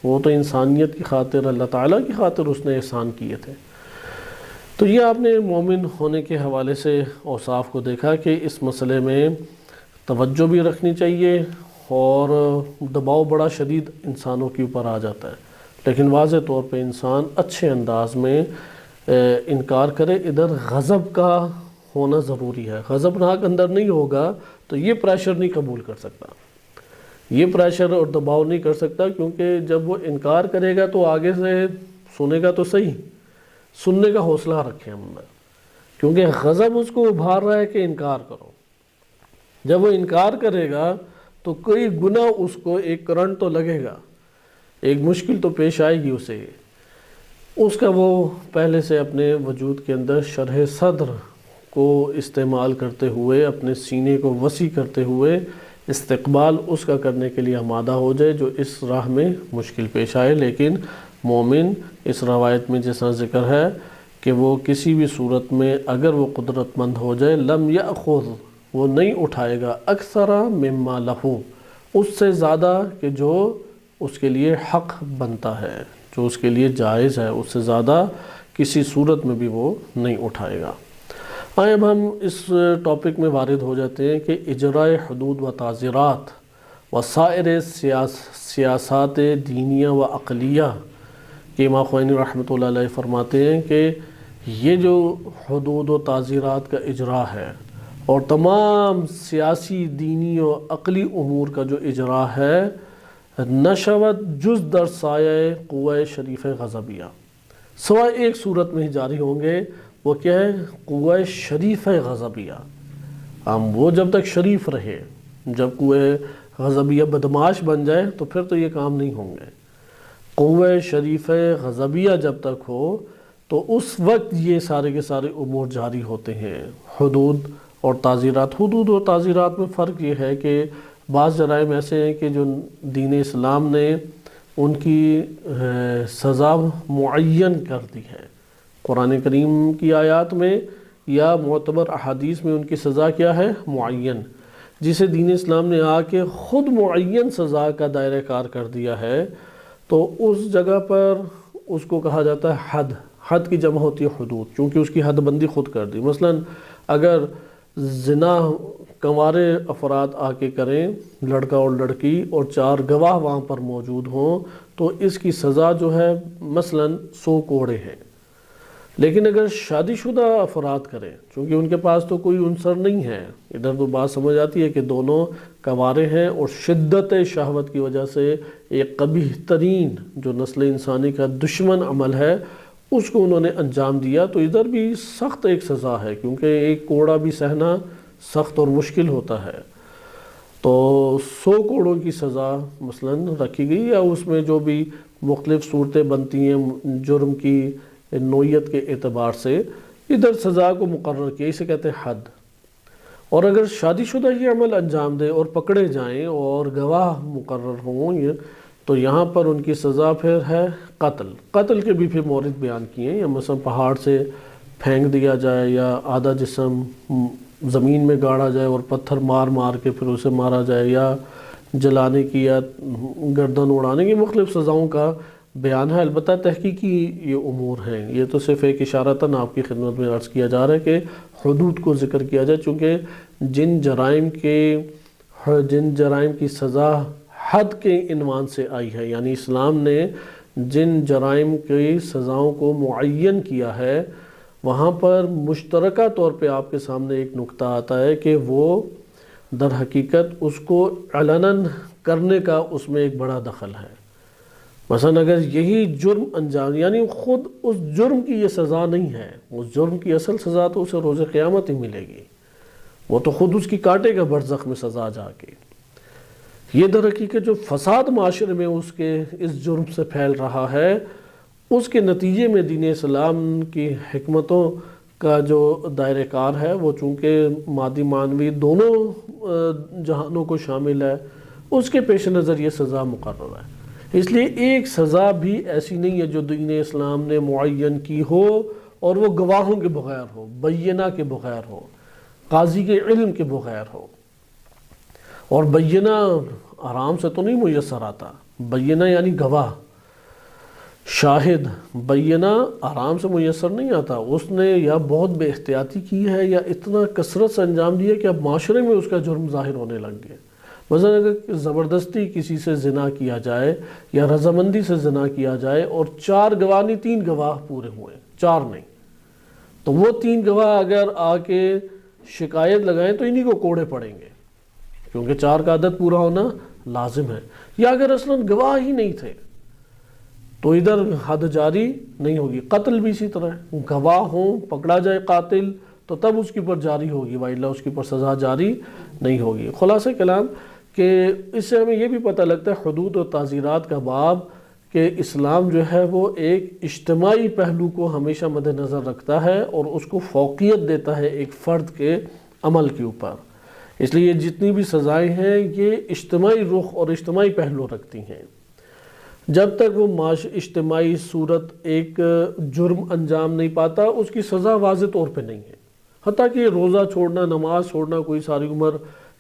وہ تو انسانیت کی خاطر، اللہ تعالیٰ کی خاطر اس نے احسان کیے تھے۔ تو یہ آپ نے مومن ہونے کے حوالے سے اوصاف کو دیکھا کہ اس مسئلے میں توجہ بھی رکھنی چاہیے، اور دباؤ بڑا شدید انسانوں کے اوپر آ جاتا ہے، لیکن واضح طور پہ انسان اچھے انداز میں انکار کرے۔ ادھر غضب کا ہونا ضروری ہے، غضبناک اندر نہیں ہوگا تو یہ پریشر نہیں قبول کر سکتا، یہ پریشر اور دباؤ نہیں کر سکتا، کیونکہ جب وہ انکار کرے گا تو آگے سے سنے گا تو صحیح، سننے کا حوصلہ رکھیں ہم، کیونکہ غضب اس کو ابھار رہا ہے کہ انکار کرو. جب وہ انکار کرے گا تو کوئی گناہ اس کو ایک کرنٹ تو لگے گا، ایک مشکل تو پیش آئے گی اسے. اس کا وہ پہلے سے اپنے وجود کے اندر شرح صدر کو استعمال کرتے ہوئے، اپنے سینے کو وسیع کرتے ہوئے استقبال اس کا کرنے کے لیے آمادہ ہو جائے جو اس راہ میں مشکل پیش آئے. لیکن مومن اس روایت میں جیسا ذکر ہے کہ وہ کسی بھی صورت میں اگر وہ قدرت مند ہو جائے لم یأخذ، وہ نہیں اٹھائے گا اکثر مما لہو، اس سے زیادہ کہ جو اس کے لیے حق بنتا ہے، جو اس کے لیے جائز ہے، اس سے زیادہ کسی صورت میں بھی وہ نہیں اٹھائے گا. آئیں اب ہم اس ٹاپک میں وارد ہو جاتے ہیں کہ اجراء حدود و تعزیرات و سائر سیاسات دینیہ و عقلیہ کہ امام خمینی رحمۃ اللہ علیہ فرماتے ہیں کہ یہ جو حدود و تعزیرات کا اجراء ہے اور تمام سیاسی، دینی و عقلی امور کا جو اجراء ہے، نشوت جز در سایہ قوہ شریف غضبیہ، سوائے ایک صورت میں ہی جاری ہوں گے. وہ کیا ہے؟ قوہ شریف غضبیہ. وہ جب تک شریف رہے، جب قوہ غضبیہ بدمعاش بن جائے تو پھر تو یہ کام نہیں ہوں گے. قوہ شریف غضبیہ جب تک ہو تو اس وقت یہ سارے کے سارے امور جاری ہوتے ہیں. حدود اور تعزیرات، حدود اور تعزیرات میں فرق یہ ہے کہ بعض جرائم ایسے ہیں کہ جو دین اسلام نے ان کی سزا معین کر دی ہے قرآن کریم کی آیات میں یا معتبر احادیث میں. ان کی سزا کیا ہے؟ معین. جسے دین اسلام نے آ کے خود معین سزا کا دائرہ کار کر دیا ہے تو اس جگہ پر اس کو کہا جاتا ہے حد. حد کی جمع ہوتی ہے حدود، کیونکہ اس کی حد بندی خود کر دی. مثلا اگر زنا کنوارے افراد آ کے کریں، لڑکا اور لڑکی، اور 4 گواہ وہاں پر موجود ہوں تو اس کی سزا جو ہے مثلا 100 کوڑے ہیں. لیکن اگر شادی شدہ افراد کریں، چونکہ ان کے پاس تو کوئی عنصر نہیں ہے، ادھر تو بات سمجھ آتی ہے کہ دونوں کنوارے ہیں اور شدت شہوت کی وجہ سے ایک قبیح ترین جو نسل انسانی کا دشمن عمل ہے اس کو انہوں نے انجام دیا، تو ادھر بھی سخت ایک سزا ہے، کیونکہ ایک کوڑا بھی سہنا سخت اور مشکل ہوتا ہے. تو 100 کوڑوں کی سزا مثلا رکھی گئی، یا اس میں جو بھی مختلف صورتیں بنتی ہیں جرم کی نوعیت کے اعتبار سے، ادھر سزا کو مقرر کیا، اسے کہتے ہیں حد. اور اگر شادی شدہ یہ عمل انجام دے اور پکڑے جائیں اور گواہ مقرر ہوں تو یہاں پر ان کی سزا پھر ہے قتل. قتل کے بھی پھر مورد بیان کیے ہیں، یا مثلا پہاڑ سے پھینک دیا جائے، یا آدھا جسم زمین میں گاڑا جائے اور پتھر مار مار کے پھر اسے مارا جائے، یا جلانے کی یا گردن اڑانے کی، مختلف سزاؤں کا بیان ہے. البتہ تحقیقی یہ امور ہیں، یہ تو صرف ایک اشارتاً آپ کی خدمت میں عرض کیا جا رہا ہے کہ حدود کو ذکر کیا جائے، چونکہ جن جرائم کی سزا حد کے عنوان سے آئی ہے، یعنی اسلام نے جن جرائم کی سزاؤں کو معین کیا ہے وہاں پر مشترکہ طور پہ آپ کے سامنے ایک نقطہ آتا ہے کہ وہ در حقیقت اس کو علناً کرنے کا اس میں ایک بڑا دخل ہے. مثلا اگر یہی جرم انجام، یعنی خود اس جرم کی یہ سزا نہیں ہے، اس جرم کی اصل سزا تو اسے روز قیامت ہی ملے گی، وہ تو خود اس کی کاٹے گا برزخ میں سزا جا کے. یہ در حقیقت جو فساد معاشرے میں اس جرم سے پھیل رہا ہے، اس کے نتیجے میں دین اسلام کی حکمتوں کا جو دائرہ کار ہے وہ چونکہ مادی معنوی دونوں جہانوں کو شامل ہے، اس کے پیش نظر یہ سزا مقرر ہے. اس لیے ایک سزا بھی ایسی نہیں ہے جو دین اسلام نے معین کی ہو اور وہ گواہوں کے بغیر ہو، بینہ کے بغیر ہو، قاضی کے علم کے بغیر ہو. اور بینہ آرام سے تو نہیں میسر آتا، بینہ یعنی گواہ، شاہد، بینہ آرام سے میسر نہیں آتا. اس نے یا بہت بے احتیاطی کی ہے یا اتنا کثرت سے انجام دیا کہ اب معاشرے میں اس کا جرم ظاہر ہونے لگ گیا. مثلا اگر زبردستی کسی سے زنا کیا جائے یا رضامندی سے زنا کیا جائے اور 4 گواہ نہیں 3 گواہ پورے ہوئے، 4 نہیں، تو وہ 3 گواہ اگر آ کے شکایت لگائیں تو انہی کو کوڑے پڑیں گے، کیونکہ 4 کا عدد پورا ہونا لازم ہے. یا اگر اصلاً گواہ ہی نہیں تھے تو ادھر حد جاری نہیں ہوگی۔ قتل بھی اسی طرح ہے، گواہ ہوں، پکڑا جائے قاتل تو تب اس کے اوپر جاری ہوگی، وإلا اس کے اوپر سزا جاری نہیں ہوگی۔ خلاصہ کلام کہ اس سے ہمیں یہ بھی پتہ لگتا ہے حدود و تعزیرات کا باب کہ اسلام جو ہے وہ ایک اجتماعی پہلو کو ہمیشہ مد نظر رکھتا ہے اور اس کو فوقیت دیتا ہے ایک فرد کے عمل کے اوپر۔ اس لیے جتنی بھی سزائیں ہیں یہ اجتماعی رخ اور اجتماعی پہلو رکھتی ہیں۔ جب تک وہ اجتماعی صورت ایک جرم انجام نہیں پاتا اس کی سزا واضح طور پہ نہیں ہے۔ حتیٰ کہ روزہ چھوڑنا، نماز چھوڑنا کوئی ساری عمر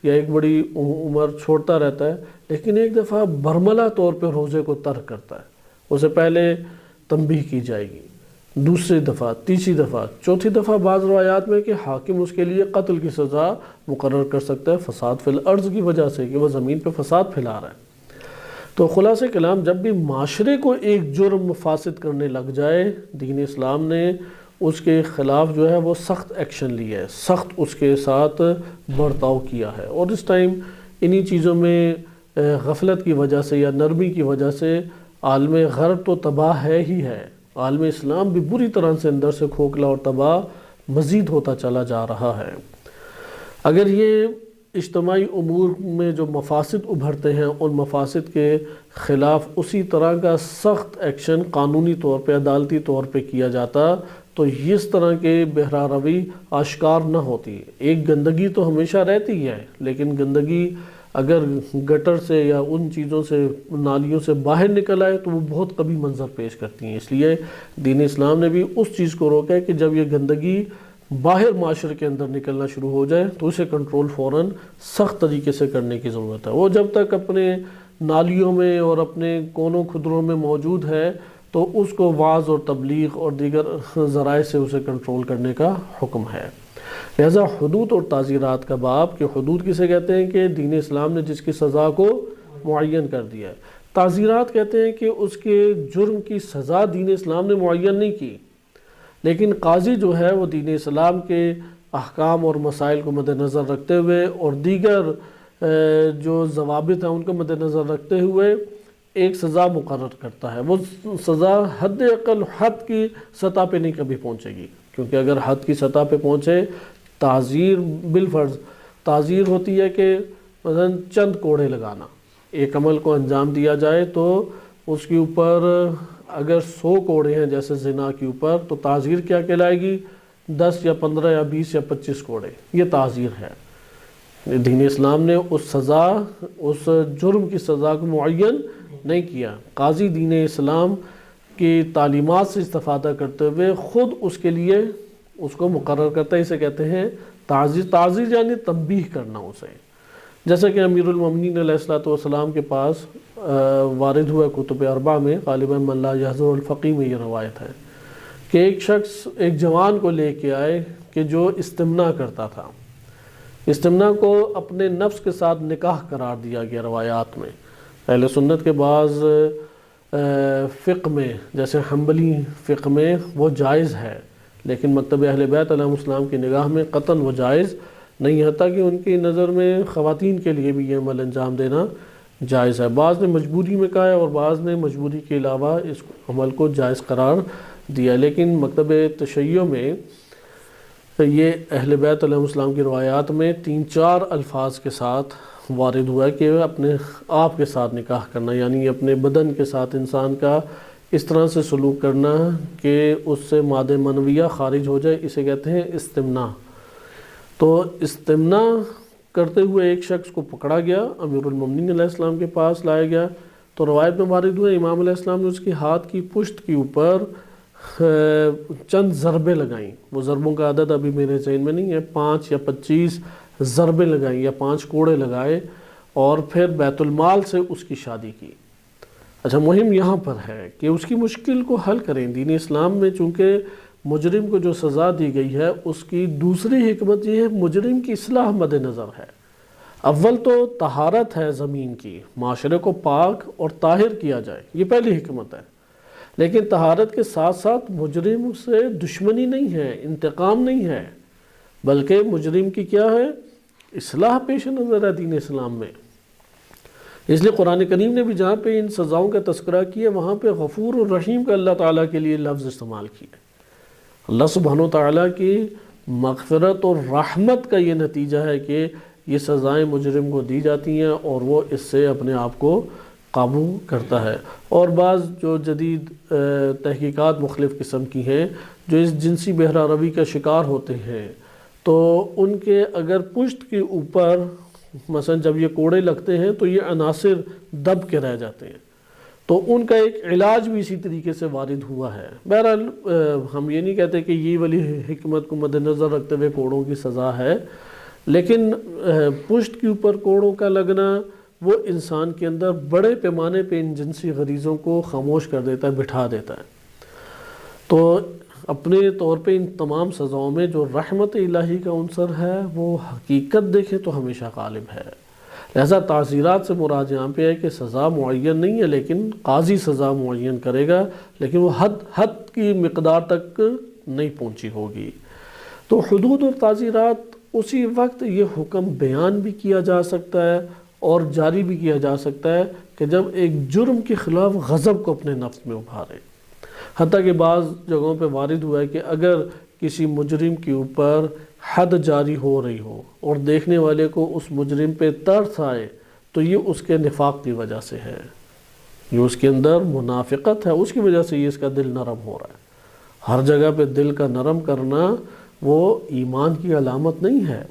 یا ایک بڑی عمر چھوڑتا رہتا ہے، لیکن ایک دفعہ برملا طور پہ روزے کو ترک کرتا ہے، اسے پہلے تنبیہ کی جائے گی، دوسری دفعہ، تیسری دفعہ، چوتھی دفعہ بعض روایات میں کہ حاکم اس کے لیے قتل کی سزا مقرر کر سکتا ہے فساد فی الارض کی وجہ سے کہ وہ زمین پہ فساد پھیلا رہا ہے۔ تو خلاصہ کلام جب بھی معاشرے کو ایک جرم فاسد کرنے لگ جائے، دین اسلام نے اس کے خلاف جو ہے وہ سخت ایکشن لیا ہے، سخت اس کے ساتھ برتاؤ کیا ہے۔ اور اس ٹائم انہی چیزوں میں غفلت کی وجہ سے یا نرمی کی وجہ سے عالم غرب تو تباہ ہے ہی ہے، عالم اسلام بھی بری طرح سے اندر سے کھوکھلا اور تباہ مزید ہوتا چلا جا رہا ہے۔ اگر یہ اجتماعی امور میں جو مفاسد ابھرتے ہیں ان مفاسد کے خلاف اسی طرح کا سخت ایکشن قانونی طور پہ، عدالتی طور پہ کیا جاتا تو اس طرح کے بہرا روی آشکار نہ ہوتی۔ ایک گندگی تو ہمیشہ رہتی ہے، لیکن گندگی اگر گٹر سے یا ان چیزوں سے، نالیوں سے باہر نکل آئے تو وہ بہت کبھی منظر پیش کرتی ہیں۔ اس لیے دین اسلام نے بھی اس چیز کو روکا ہے کہ جب یہ گندگی باہر معاشرے کے اندر نکلنا شروع ہو جائے تو اسے کنٹرول فوراً سخت طریقے سے کرنے کی ضرورت ہے۔ وہ جب تک اپنے نالیوں میں اور اپنے کونوں خدروں میں موجود ہے تو اس کو وعظ اور تبلیغ اور دیگر ذرائع سے اسے کنٹرول کرنے کا حکم ہے۔ لہذا حدود اور تعزیرات کا باب، کہ حدود کسے کہتے ہیں کہ دین اسلام نے جس کی سزا کو معین کر دیا ہے، تعزیرات کہتے ہیں کہ اس کے جرم کی سزا دین اسلام نے معین نہیں کی، لیکن قاضی جو ہے وہ دین اسلام کے احکام اور مسائل کو مد نظر رکھتے ہوئے اور دیگر جو ضوابط ہیں ان کو مد نظر رکھتے ہوئے ایک سزا مقرر کرتا ہے۔ وہ سزا حد اقل حد کی سطح پہ نہیں کبھی پہنچے گی، کیونکہ اگر حد کی سطح پہ پہنچے، تعزیر بالفرض تعزیر ہوتی ہے کہ مثلا چند کوڑے لگانا، ایک عمل کو انجام دیا جائے تو اس کے اوپر اگر 100 کوڑے ہیں جیسے زنا کے اوپر تو تعزیر کیا کہلائے گی؟ 10 یا 15 یا 20 یا 25 کوڑے، یہ تعزیر ہے۔ دین اسلام نے اس سزا، اس جرم کی سزا کو معین نہیں کیا۔ قاضی دین اسلام کی تعلیمات سے استفادہ کرتے ہوئے خود اس کے لیے اس کو مقرر کرتا ہے، اسے کہتے ہیں تعزیر۔ تعزیر یعنی تنبیہ کرنا اسے، جیسا کہ امیر المومنین علیہ السلام کے پاس وارد ہوا کتب اربع میں، غالباً من لا یحضر الفقی میں یہ روایت ہے کہ ایک شخص ایک جوان کو لے کے آئے کہ جو استمنا کرتا تھا۔ استمنا کو اپنے نفس کے ساتھ نکاح قرار دیا گیا روایات میں۔ اہل سنت کے بعض فقہ میں جیسے حنبلی فقہ میں وہ جائز ہے، لیکن مکتب اہل بیت علیہ السلام کی نگاہ میں قطعاً وہ جائز نہیں ہے، تاکہ ان کی نظر میں خواتین کے لیے بھی یہ عمل انجام دینا جائز ہے۔ بعض نے مجبوری میں کہا ہے اور بعض نے مجبوری کے علاوہ اس عمل کو جائز قرار دیا، لیکن مکتب تشیع میں یہ اہل بیت علیہ السلام کی روایات میں 3-4 الفاظ کے ساتھ وارد ہوا ہے کہ اپنے آپ کے ساتھ نکاح کرنا، یعنی اپنے بدن کے ساتھ انسان کا اس طرح سے سلوک کرنا کہ اس سے مادہ منویہ خارج ہو جائے، اسے کہتے ہیں استمنا۔ تو استمنا کرتے ہوئے ایک شخص کو پکڑا گیا، امیر المومنین علیہ السلام کے پاس لایا گیا تو روایت میں وارد ہوئے امام علیہ السلام نے اس کے ہاتھ کی پشت کے اوپر چند ضربیں لگائیں۔ وہ ضربوں کا عدد ابھی میرے ذہن میں نہیں ہے، 5 یا 25 ضربیں لگائیں یا 5 کوڑے لگائے، اور پھر بیت المال سے اس کی شادی کی۔ اچھا، مہم یہاں پر ہے کہ اس کی مشکل کو حل کریں۔ دین اسلام میں چونکہ مجرم کو جو سزا دی گئی ہے اس کی دوسری حکمت یہ ہے مجرم کی اصلاح مد نظر ہے۔ اول تو طہارت ہے زمین کی، معاشرے کو پاک اور طاہر کیا جائے، یہ پہلی حکمت ہے، لیکن طہارت کے ساتھ ساتھ مجرم سے دشمنی نہیں ہے، انتقام نہیں ہے، بلکہ مجرم کی کیا ہے؟ اصلاح پیش نظر ہے دین اسلام میں، اس لیے قرآن کریم نے بھی جہاں پہ ان سزاؤں کا تذکرہ کیا وہاں پہ غفور الرحیم کا اللہ تعالیٰ کے لیے لفظ استعمال کیا. اللہ سبحانہ و تعالیٰ کی مغفرت اور رحمت کا یہ نتیجہ ہے کہ یہ سزائیں مجرم کو دی جاتی ہیں اور وہ اس سے اپنے آپ کو قابو کرتا ہے. اور بعض جو جدید تحقیقات مختلف قسم کی ہیں جو اس جنسی بہرہ روی کا شکار ہوتے ہیں تو ان کے اگر پشت کے اوپر مثلا جب یہ کوڑے لگتے ہیں تو یہ عناصر دب کے رہ جاتے ہیں، تو ان کا ایک علاج بھی اسی طریقے سے وارد ہوا ہے. بہرحال ہم یہ نہیں کہتے کہ یہ والی حکمت کو مد نظر رکھتے ہوئے کوڑوں کی سزا ہے، لیکن پشت کے اوپر کوڑوں کا لگنا وہ انسان کے اندر بڑے پیمانے پہ ان جنسی غریزوں کو خاموش کر دیتا ہے، بٹھا دیتا ہے. تو اپنے طور پہ ان تمام سزاؤں میں جو رحمت الہی کا عنصر ہے وہ حقیقت دیکھیں تو ہمیشہ غالب ہے. لہذا تعزیرات سے مراد یہاں پہ ہے کہ سزا معین نہیں ہے، لیکن قاضی سزا معین کرے گا، لیکن وہ حد کی مقدار تک نہیں پہنچی ہوگی. تو حدود اور تعزیرات اسی وقت یہ حکم بیان بھی کیا جا سکتا ہے اور جاری بھی کیا جا سکتا ہے کہ جب ایک جرم کے خلاف غضب کو اپنے نفس میں ابھارے. حتیٰ کہ بعض جگہوں پہ وارد ہوا ہے کہ اگر کسی مجرم کے اوپر حد جاری ہو رہی ہو اور دیکھنے والے کو اس مجرم پہ ترس آئے تو یہ اس کے نفاق کی وجہ سے ہے، یہ اس کے اندر منافقت ہے، اس کی وجہ سے یہ اس کا دل نرم ہو رہا ہے. ہر جگہ پہ دل کا نرم کرنا وہ ایمان کی علامت نہیں ہے.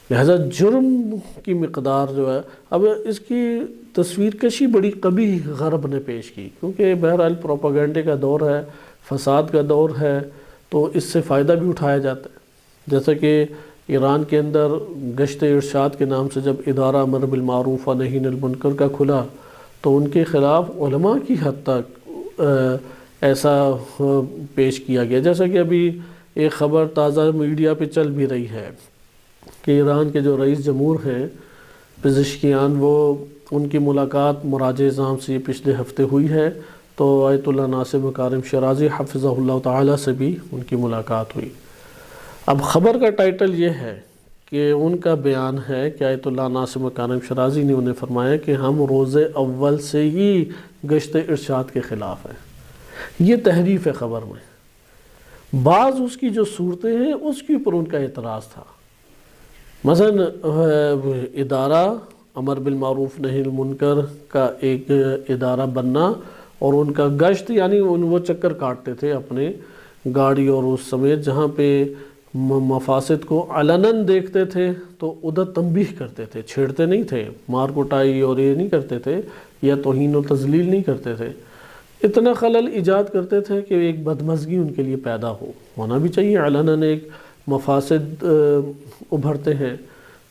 لہذا جرم کی مقدار جو ہے، اب اس کی تصویر کشی بڑی قبیح غرب نے پیش کی، کیونکہ بہرحال پروپیگنڈے کا دور ہے، فساد کا دور ہے، تو اس سے فائدہ بھی اٹھایا جاتا ہے. جیسا کہ ایران کے اندر گشت ارشاد کے نام سے جب ادارہ امر بالمعروف و نہی عن المنکر کا کھلا تو ان کے خلاف علماء کی حد تک ایسا پیش کیا گیا. جیسا کہ ابھی ایک خبر تازہ میڈیا پہ چل بھی رہی ہے کہ ایران کے جو رئیس جمہور ہیں پزشکیان، وہ ان کی ملاقات مراجع اعظام سے پچھلے ہفتے ہوئی ہے، تو آیت اللہ ناصر مکارم شرازی حفظہ اللہ تعالیٰ سے بھی ان کی ملاقات ہوئی. اب خبر کا ٹائٹل یہ ہے کہ ان کا بیان ہے کہ آیت اللہ ناصر مکارم شرازی نے انہیں فرمایا کہ ہم روز اول سے ہی گشت ارشاد کے خلاف ہیں. یہ تحریف ہے خبر میں. بعض اس کی جو صورتیں ہیں اس کے اوپر ان کا اعتراض تھا. مثلا ادارہ امر بالمعروف نہی عن المنکر کا ایک ادارہ بننا اور ان کا گشت، یعنی وہ چکر کاٹتے تھے اپنے گاڑی اور اس سمیت جہاں پہ مفاسد کو علناً دیکھتے تھے تو ادھر تنبیہ کرتے تھے، چھیڑتے نہیں تھے، مار کٹائی اور یہ نہیں کرتے تھے یا توہین و تذلیل نہیں کرتے تھے. اتنا خلل ایجاد کرتے تھے کہ ایک بدمزگی ان کے لیے پیدا ہونا بھی چاہیے. علناً ایک مفاسد ابھرتے ہیں.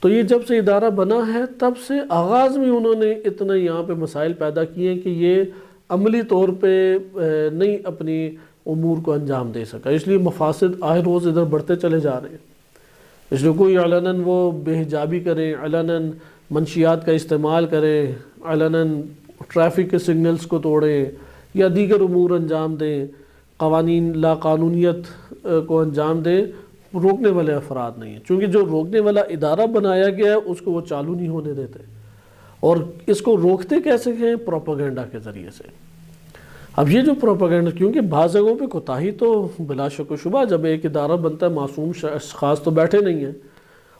تو یہ جب سے ادارہ بنا ہے تب سے آغاز میں انہوں نے اتنا یہاں پہ مسائل پیدا کیے ہیں کہ یہ عملی طور پہ نہیں اپنی امور کو انجام دے سکا. اس لیے مفاسد آئے روز ادھر بڑھتے چلے جا رہے ہیں. اس لیے کوئی علناً وہ بے حجابی کریں، علناً منشیات کا استعمال کریں، علناً ٹریفک کے سگنلز کو توڑیں یا دیگر امور انجام دیں، قوانین لا قانونیت کو انجام دیں، روکنے والے افراد نہیں ہیں. چونکہ جو روکنے والا ادارہ بنایا گیا ہے اس کو وہ چالو نہیں ہونے دیتے. اور اس کو روکتے کیسے ہیں؟ پروپیگنڈا کے ذریعے سے. اب یہ جو پروپیگنڈا، کیونکہ بعض جگہوں پہ کوتاہی تو بلا شک و شبہ، جب ایک ادارہ بنتا ہے معصوم اشخاص تو بیٹھے نہیں ہیں،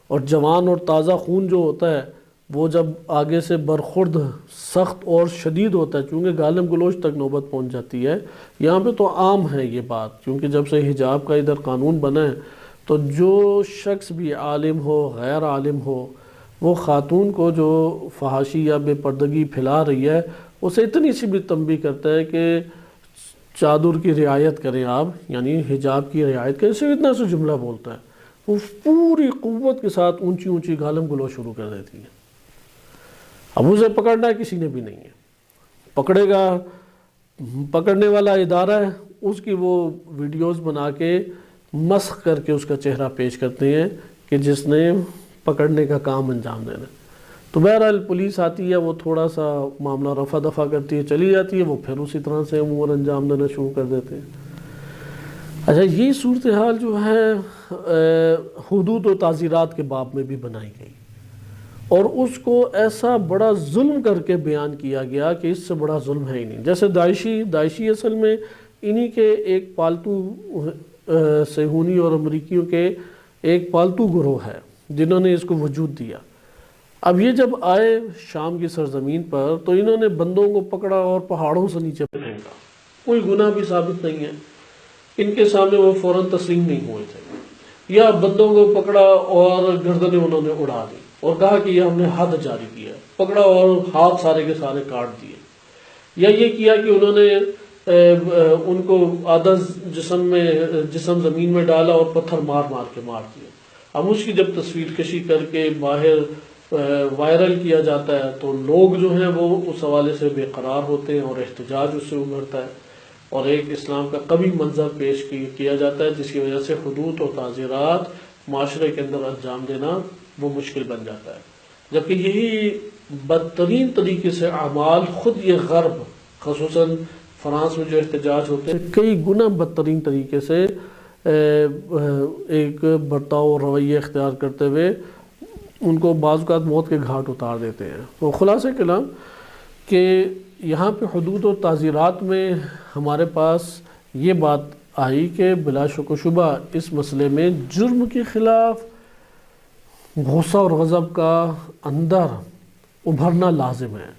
اور جوان اور تازہ خون جو ہوتا ہے وہ جب آگے سے برخورد سخت اور شدید ہوتا ہے، چونکہ گالم گلوچ تک نوبت پہنچ جاتی ہے. یہاں پہ تو عام ہے یہ بات، کیونکہ جب سے حجاب کا ادھر قانون بنا ہے تو جو شخص بھی عالم ہو غیر عالم ہو، وہ خاتون کو جو فحاشی یا بے پردگی پھیلا رہی ہے اسے اتنی سی بھی تنبیہ کرتا ہے کہ چادر کی رعایت کریں آپ، یعنی حجاب کی رعایت کریں. صرف اتنا سا جملہ بولتا ہے، وہ پوری قوت کے ساتھ اونچی اونچی گالم گلوچ شروع کر دیتی ہے. اب اسے پکڑنا کسی نے بھی نہیں ہے. پکڑے گا، پکڑنے والا ادارہ ہے، اس کی وہ ویڈیوز بنا کے مسخ کر کے اس کا چہرہ پیش کرتے ہیں کہ جس نے پکڑنے کا کام انجام دینا. تو بہرحال پولیس آتی ہے، وہ تھوڑا سا معاملہ رفع دفع کرتی ہے، چلی جاتی ہے، وہ پھر اسی طرح سے امور انجام دینا شروع کر دیتے ہیں. اچھا، یہ صورتحال جو ہے حدود و تعزیرات کے باب میں بھی بنائی گئی، اور اس کو ایسا بڑا ظلم کر کے بیان کیا گیا کہ اس سے بڑا ظلم ہے ہی نہیں. جیسے داعشی اصل میں انہی کے ایک پالتو صہیونی اور امریکیوں کے ایک پالتو گروہ ہے جنہوں نے اس کو وجود دیا. اب یہ جب آئے شام کی سرزمین پر تو انہوں نے بندوں کو پکڑا اور پہاڑوں سے نیچے پھینکا. کوئی گناہ بھی ثابت نہیں ہے، ان کے سامنے وہ فوراً تسلیم نہیں ہوئے تھے. یا بندوں کو پکڑا اور گردنیں انہوں نے اڑا دی اور کہا کہ یہ ہم نے حد جاری کیا، پکڑا اور ہاتھ سارے کے سارے کاٹ دیے. یا یہ کیا کہ انہوں نے ان کو آدھا جسم زمین میں ڈالا اور پتھر مار مار کے مار دیا. اب اس کی جب تصویر کشی کر کے باہر وائرل کیا جاتا ہے تو لوگ جو ہیں وہ اس حوالے سے بے قرار ہوتے ہیں اور احتجاج اس سے ابھرتا ہے اور ایک اسلام کا قوی منظر پیش کیا جاتا ہے، جس کی وجہ سے حدود اور تعزیرات معاشرے کے اندر انجام دینا وہ مشکل بن جاتا ہے. جبکہ یہی بدترین طریقے سے اعمال خود یہ غرب، خصوصاً فرانس میں جو احتجاج ہوتے ہیں، کئی گنا بدترین طریقے سے ایک برتاؤ اور رویہ اختیار کرتے ہوئے ان کو بعض اوقات موت کے گھاٹ اتار دیتے ہیں. تو خلاصہ کلام کہ یہاں پہ حدود اور تعزیرات میں ہمارے پاس یہ بات آئی کہ بلا شک و شبہ اس مسئلے میں جرم کے خلاف غصہ اور غضب کا اندر ابھرنا لازم ہے.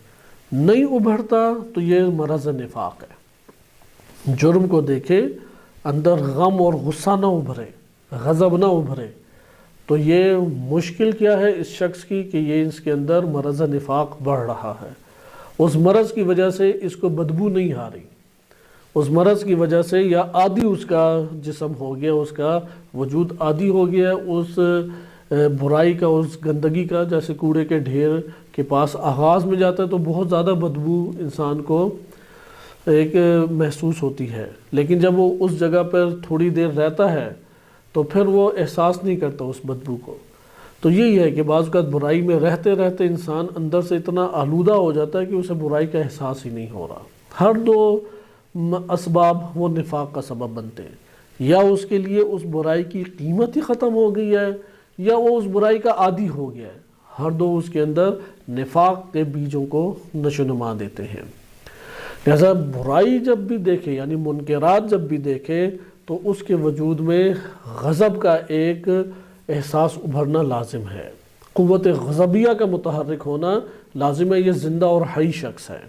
نہیں ابھرتا تو یہ مرض نفاق ہے. جرم کو دیکھے اندر غم اور غصہ نہ ابھرے، غضب نہ ابھرے، تو یہ مشکل کیا ہے اس شخص کی کہ یہ اس کے اندر مرض نفاق بڑھ رہا ہے. اس مرض کی وجہ سے اس کو بدبو نہیں آ رہی، اس مرض کی وجہ سے یا عادی اس کا جسم ہو گیا، اس کا وجود عادی ہو گیا اس برائی کا، اس گندگی کا. جیسے کوڑے کے ڈھیر کے پاس آغاز میں جاتا ہے تو بہت زیادہ بدبو انسان کو ایک محسوس ہوتی ہے، لیکن جب وہ اس جگہ پر تھوڑی دیر رہتا ہے تو پھر وہ احساس نہیں کرتا اس بدبو کو. تو یہی ہے کہ بعض اوقات برائی میں رہتے رہتے انسان اندر سے اتنا آلودہ ہو جاتا ہے کہ اسے برائی کا احساس ہی نہیں ہو رہا. ہر دو اسباب وہ نفاق کا سبب بنتے ہیں، یا اس کے لیے اس برائی کی قیمت ہی ختم ہو گئی ہے یا وہ اس برائی کا عادی ہو گیا ہے. ہر دو اس کے اندر نفاق کے بیجوں کو نشو نما دیتے ہیں. لہذا برائی جب بھی دیکھے یعنی منکرات جب بھی دیکھے تو اس کے وجود میں غضب کا ایک احساس ابھرنا لازم ہے، قوت غضبیہ کا متحرک ہونا لازم ہے. یہ زندہ اور حی شخص ہے.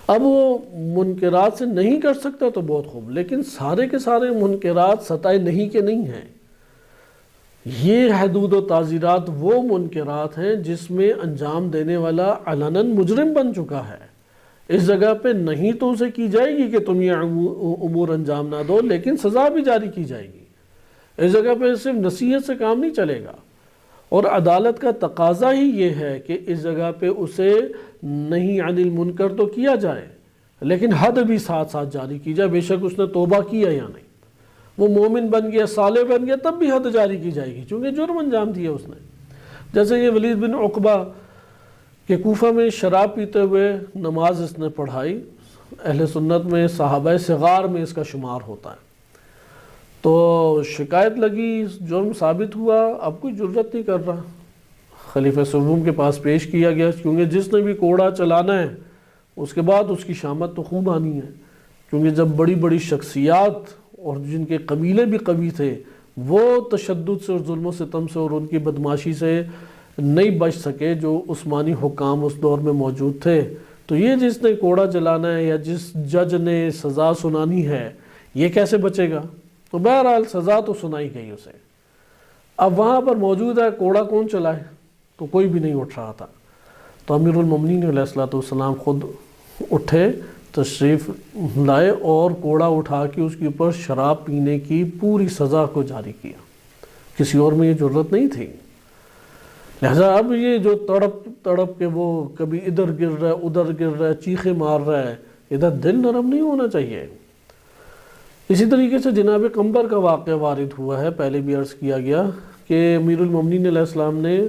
اب وہ منکرات سے نہیں کر سکتا تو بہت خوب، لیکن سارے کے سارے منکرات ستائے نہیں کہ نہیں ہیں. یہ حدود و تعزیرات وہ منکرات ہیں جس میں انجام دینے والا علناً مجرم بن چکا ہے. اس جگہ پہ نہیں تو اسے کی جائے گی کہ تم یہ امور انجام نہ دو، لیکن سزا بھی جاری کی جائے گی. اس جگہ پہ صرف نصیحت سے کام نہیں چلے گا، اور عدالت کا تقاضا ہی یہ ہے کہ اس جگہ پہ اسے نہیں عن المنکر تو کیا جائے لیکن حد بھی ساتھ ساتھ جاری کی جائے. بے شک اس نے توبہ کیا یا نہیں، وہ مومن بن گیا، صالح بن گیا، تب بھی حد جاری کی جائے گی چونکہ جرم انجام دیا اس نے. جیسے یہ ولید بن عقبہ کہ کوفہ میں شراب پیتے ہوئے نماز اس نے پڑھائی، اہل سنت میں صحابہ صغار میں اس کا شمار ہوتا ہے. تو شکایت لگی، جرم ثابت ہوا، اب کوئی جرت نہیں کر رہا. خلیفہ سوم کے پاس پیش کیا گیا کیونکہ جس نے بھی کوڑا چلانا ہے اس کے بعد اس کی شامت تو خوب آنی ہے. کیونکہ جب بڑی بڑی شخصیات اور جن کے قبیلے بھی قوی تھے وہ تشدد سے اور ظلم و ستم سے اور ان کی بدماشی سے نہیں بچ سکے جو عثمانی حکام اس دور میں موجود تھے، تو یہ جس نے کوڑا جلانا ہے یا جس جج نے سزا سنانی ہے یہ کیسے بچے گا؟ تو بہرحال سزا تو سنائی گئی اسے. اب وہاں پر موجود ہے کوڑا کون چلائے؟ تو کوئی بھی نہیں اٹھ رہا تھا. تو امیر المومنین علیہ السلام خود اٹھے، تشریف لائے اور کوڑا اٹھا کے اس کے اوپر شراب پینے کی پوری سزا کو جاری کیا. کسی اور میں یہ جرت نہیں تھی. لہذا اب یہ جو تڑپ تڑپ کے وہ کبھی ادھر گر رہا ہے ادھر گر رہا ہے، چیخے مار رہا ہے، ادھر دل نرم نہیں ہونا چاہیے. اسی طریقے سے جناب قمبر کا واقعہ وارد ہوا ہے، پہلے بھی عرض کیا گیا کہ امیر المومنین علیہ السلام نے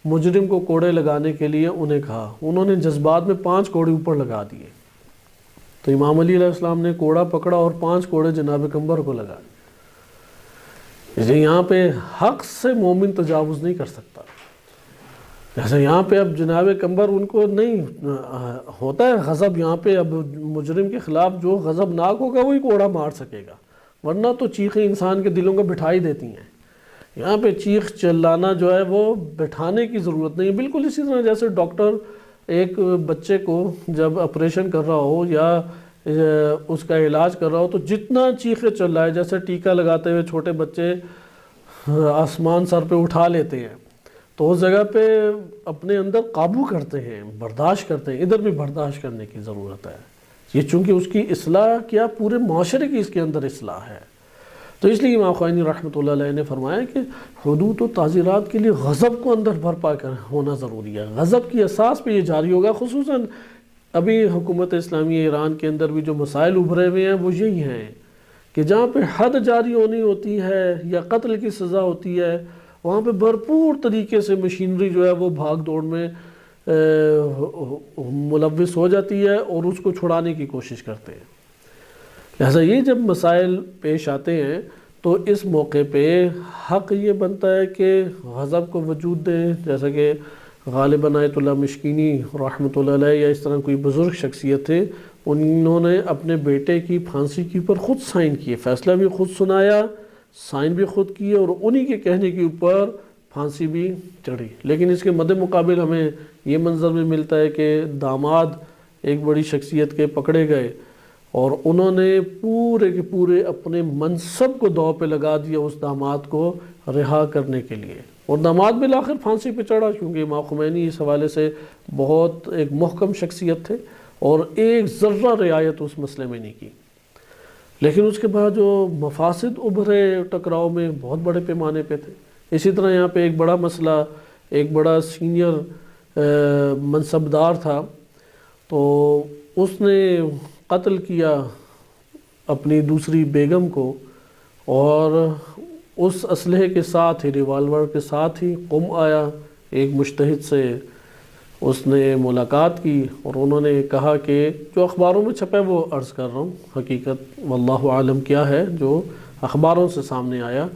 مجرم کو کوڑے لگانے کے لیے انہیں کہا، انہوں نے جذبات میں 5 کوڑے اوپر لگا دیے. تو امام علی علیہ السلام نے کوڑا پکڑا اور 5 کوڑے جناب قمبر کو لگائے. اس لیے یہاں پہ حق سے مومن تجاوز نہیں کر سکتا. جیسے یہاں پہ اب جناب کمبر ان کو نہیں ہوتا ہے غضب، یہاں پہ اب مجرم کے خلاف جو غضب ناک ہوگا وہی کوڑا مار سکے گا، ورنہ تو چیخیں انسان کے دلوں کو بٹھا ہی دیتی ہیں۔ یہاں پہ چیخ چلانا جو ہے وہ بٹھانے کی ضرورت نہیں ہے۔ بالکل اسی طرح جیسے ڈاکٹر ایک بچے کو جب آپریشن کر رہا ہو یا اس کا علاج کر رہا ہو تو جتنا چیخیں چل رہا ہے، جیسے ٹیکہ لگاتے ہوئے چھوٹے بچے آسمان سر پہ اٹھا لیتے ہیں، تو اس جگہ پہ اپنے اندر قابو کرتے ہیں، برداشت کرتے ہیں۔ ادھر بھی برداشت کرنے کی ضرورت ہے، یہ چونکہ اس کی اصلاح کیا پورے معاشرے کی اس کے اندر اصلاح ہے۔ تو اس لیے امام خمینی رحمۃ اللہ علیہ نے فرمایا کہ حدود و تعزیرات کے لیے غضب کو اندر برپا کر ہونا ضروری ہے، غضب کی اساس پہ یہ جاری ہوگا۔ خصوصاً ابھی حکومت اسلامی ایران کے اندر بھی جو مسائل ابھرے ہوئے ہیں وہ یہی ہیں کہ جہاں پہ حد جاری ہونی ہوتی ہے یا قتل کی سزا ہوتی ہے، وہاں پہ بھرپور طریقے سے مشینری جو ہے وہ بھاگ دوڑ میں ملوث ہو جاتی ہے اور اس کو چھڑانے کی کوشش کرتے ہیں۔ لہٰذا یہ جب مسائل پیش آتے ہیں تو اس موقع پہ حق یہ بنتا ہے کہ غضب کو وجود دیں، جیسا کہ غالباً آیت اللہ مشکینی رحمۃ اللہ علیہ یا اس طرح کوئی بزرگ شخصیت تھے، انہوں نے اپنے بیٹے کی پھانسی کے اوپر خود سائن کیے، فیصلہ بھی خود سنایا، سائن بھی خود کیے، اور انہی کے کہنے کے اوپر پھانسی بھی چڑھی۔ لیکن اس کے مد مقابل ہمیں یہ منظر بھی ملتا ہے کہ داماد ایک بڑی شخصیت کے پکڑے گئے اور انہوں نے پورے کے پورے اپنے منصب کو داؤ پہ لگا دیا اس داماد کو رہا کرنے کے لیے، اور داماد بالآخر پھانسی پہ چڑھا، کیونکہ امام خمینی اس حوالے سے بہت ایک محکم شخصیت تھے اور ایک ذرہ رعایت اس مسئلے میں نہیں کی۔ لیکن اس کے بعد جو مفاسد ابھرے ٹکراؤ میں بہت بڑے پیمانے پہ تھے۔ اسی طرح یہاں پہ ایک بڑا مسئلہ، ایک بڑا سینئر منصبدار تھا، تو اس نے قتل کیا اپنی دوسری بیگم کو، اور اس اسلحے کے ساتھ ہی، ریوالور کے ساتھ ہی قم آیا ایک مجتہد سے، اس نے ملاقات کی اور انہوں نے کہا کہ جو اخباروں میں چھپا ہے وہ عرض کر رہا ہوں، حقیقت واللہ عالم کیا ہے جو اخباروں سے سامنے آیا،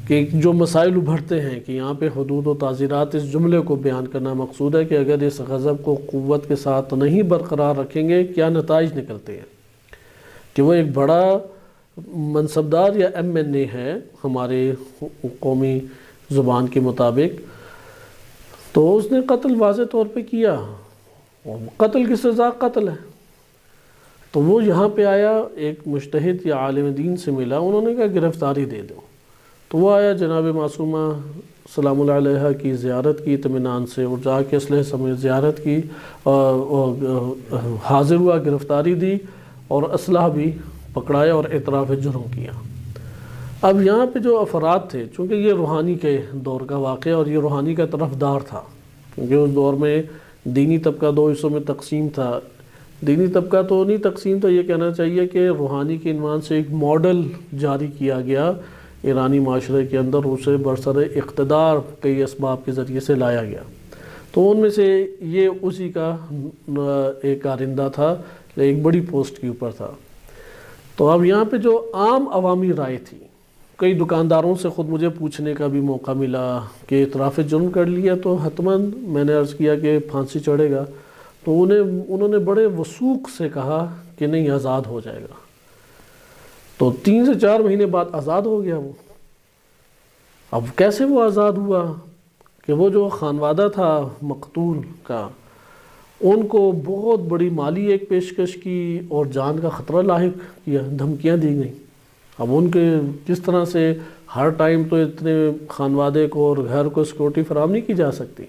کہ جو مسائل ابھرتے ہیں کہ یہاں پہ حدود و تعزیرات، اس جملے کو بیان کرنا مقصود ہے کہ اگر اس غضب کو قوت کے ساتھ نہیں برقرار رکھیں گے کیا نتائج نکلتے ہیں۔ کہ وہ ایک بڑا منصبدار یا MNA ہے ہمارے قومی زبان کے مطابق، تو اس نے قتل واضح طور پہ کیا، اور قتل کی سزا قتل ہے۔ تو وہ یہاں پہ آیا، ایک مجتہد یا عالم دین سے ملا، انہوں نے کہا گرفتاری دے دو، تو وہ آیا جناب معصومہ سلام اللہ علیہ کی زیارت کی اطمینان سے، اور جا کے اسلحے سمیت زیارت کی، حاضر ہوا، گرفتاری دی اور اسلحہ بھی پکڑایا اور اعتراف جرم کیا۔ اب یہاں پہ جو افراد تھے، چونکہ یہ روحانی کے دور کا واقعہ اور یہ روحانی کا طرفدار تھا، کیونکہ اس دور میں دینی طبقہ دو حصوں میں تقسیم تھا۔ دینی طبقہ تو نہیں تقسیم تھا، یہ کہنا چاہیے کہ روحانی کے عنوان سے ایک ماڈل جاری کیا گیا ایرانی معاشرے کے اندر، اسے برسر اقتدار کئی اسباب کے ذریعے سے لایا گیا، تو ان میں سے یہ اسی کا ایک کارندہ تھا، ایک بڑی پوسٹ کے اوپر تھا۔ تو اب یہاں پہ جو عام عوامی رائے تھی، کئی دکانداروں سے خود مجھے پوچھنے کا بھی موقع ملا کہ اعتراف جرم کر لیا تو حتماً، میں نے عرض کیا کہ پھانسی چڑھے گا، تو انہوں نے بڑے وثوق سے کہا کہ نہیں، آزاد ہو جائے گا۔ تو 3 سے 4 مہینے بعد آزاد ہو گیا وہ۔ اب کیسے وہ آزاد ہوا کہ وہ جو خانوادہ تھا مقتول کا، ان کو بہت بڑی مالی ایک پیشکش کی اور جان کا خطرہ لاحق کیا، دھمکیاں دی گئیں۔ اب ان کے جس طرح سے ہر ٹائم تو اتنے خانوادے کو اور گھر کو سیکورٹی فراہم نہیں کی جا سکتی،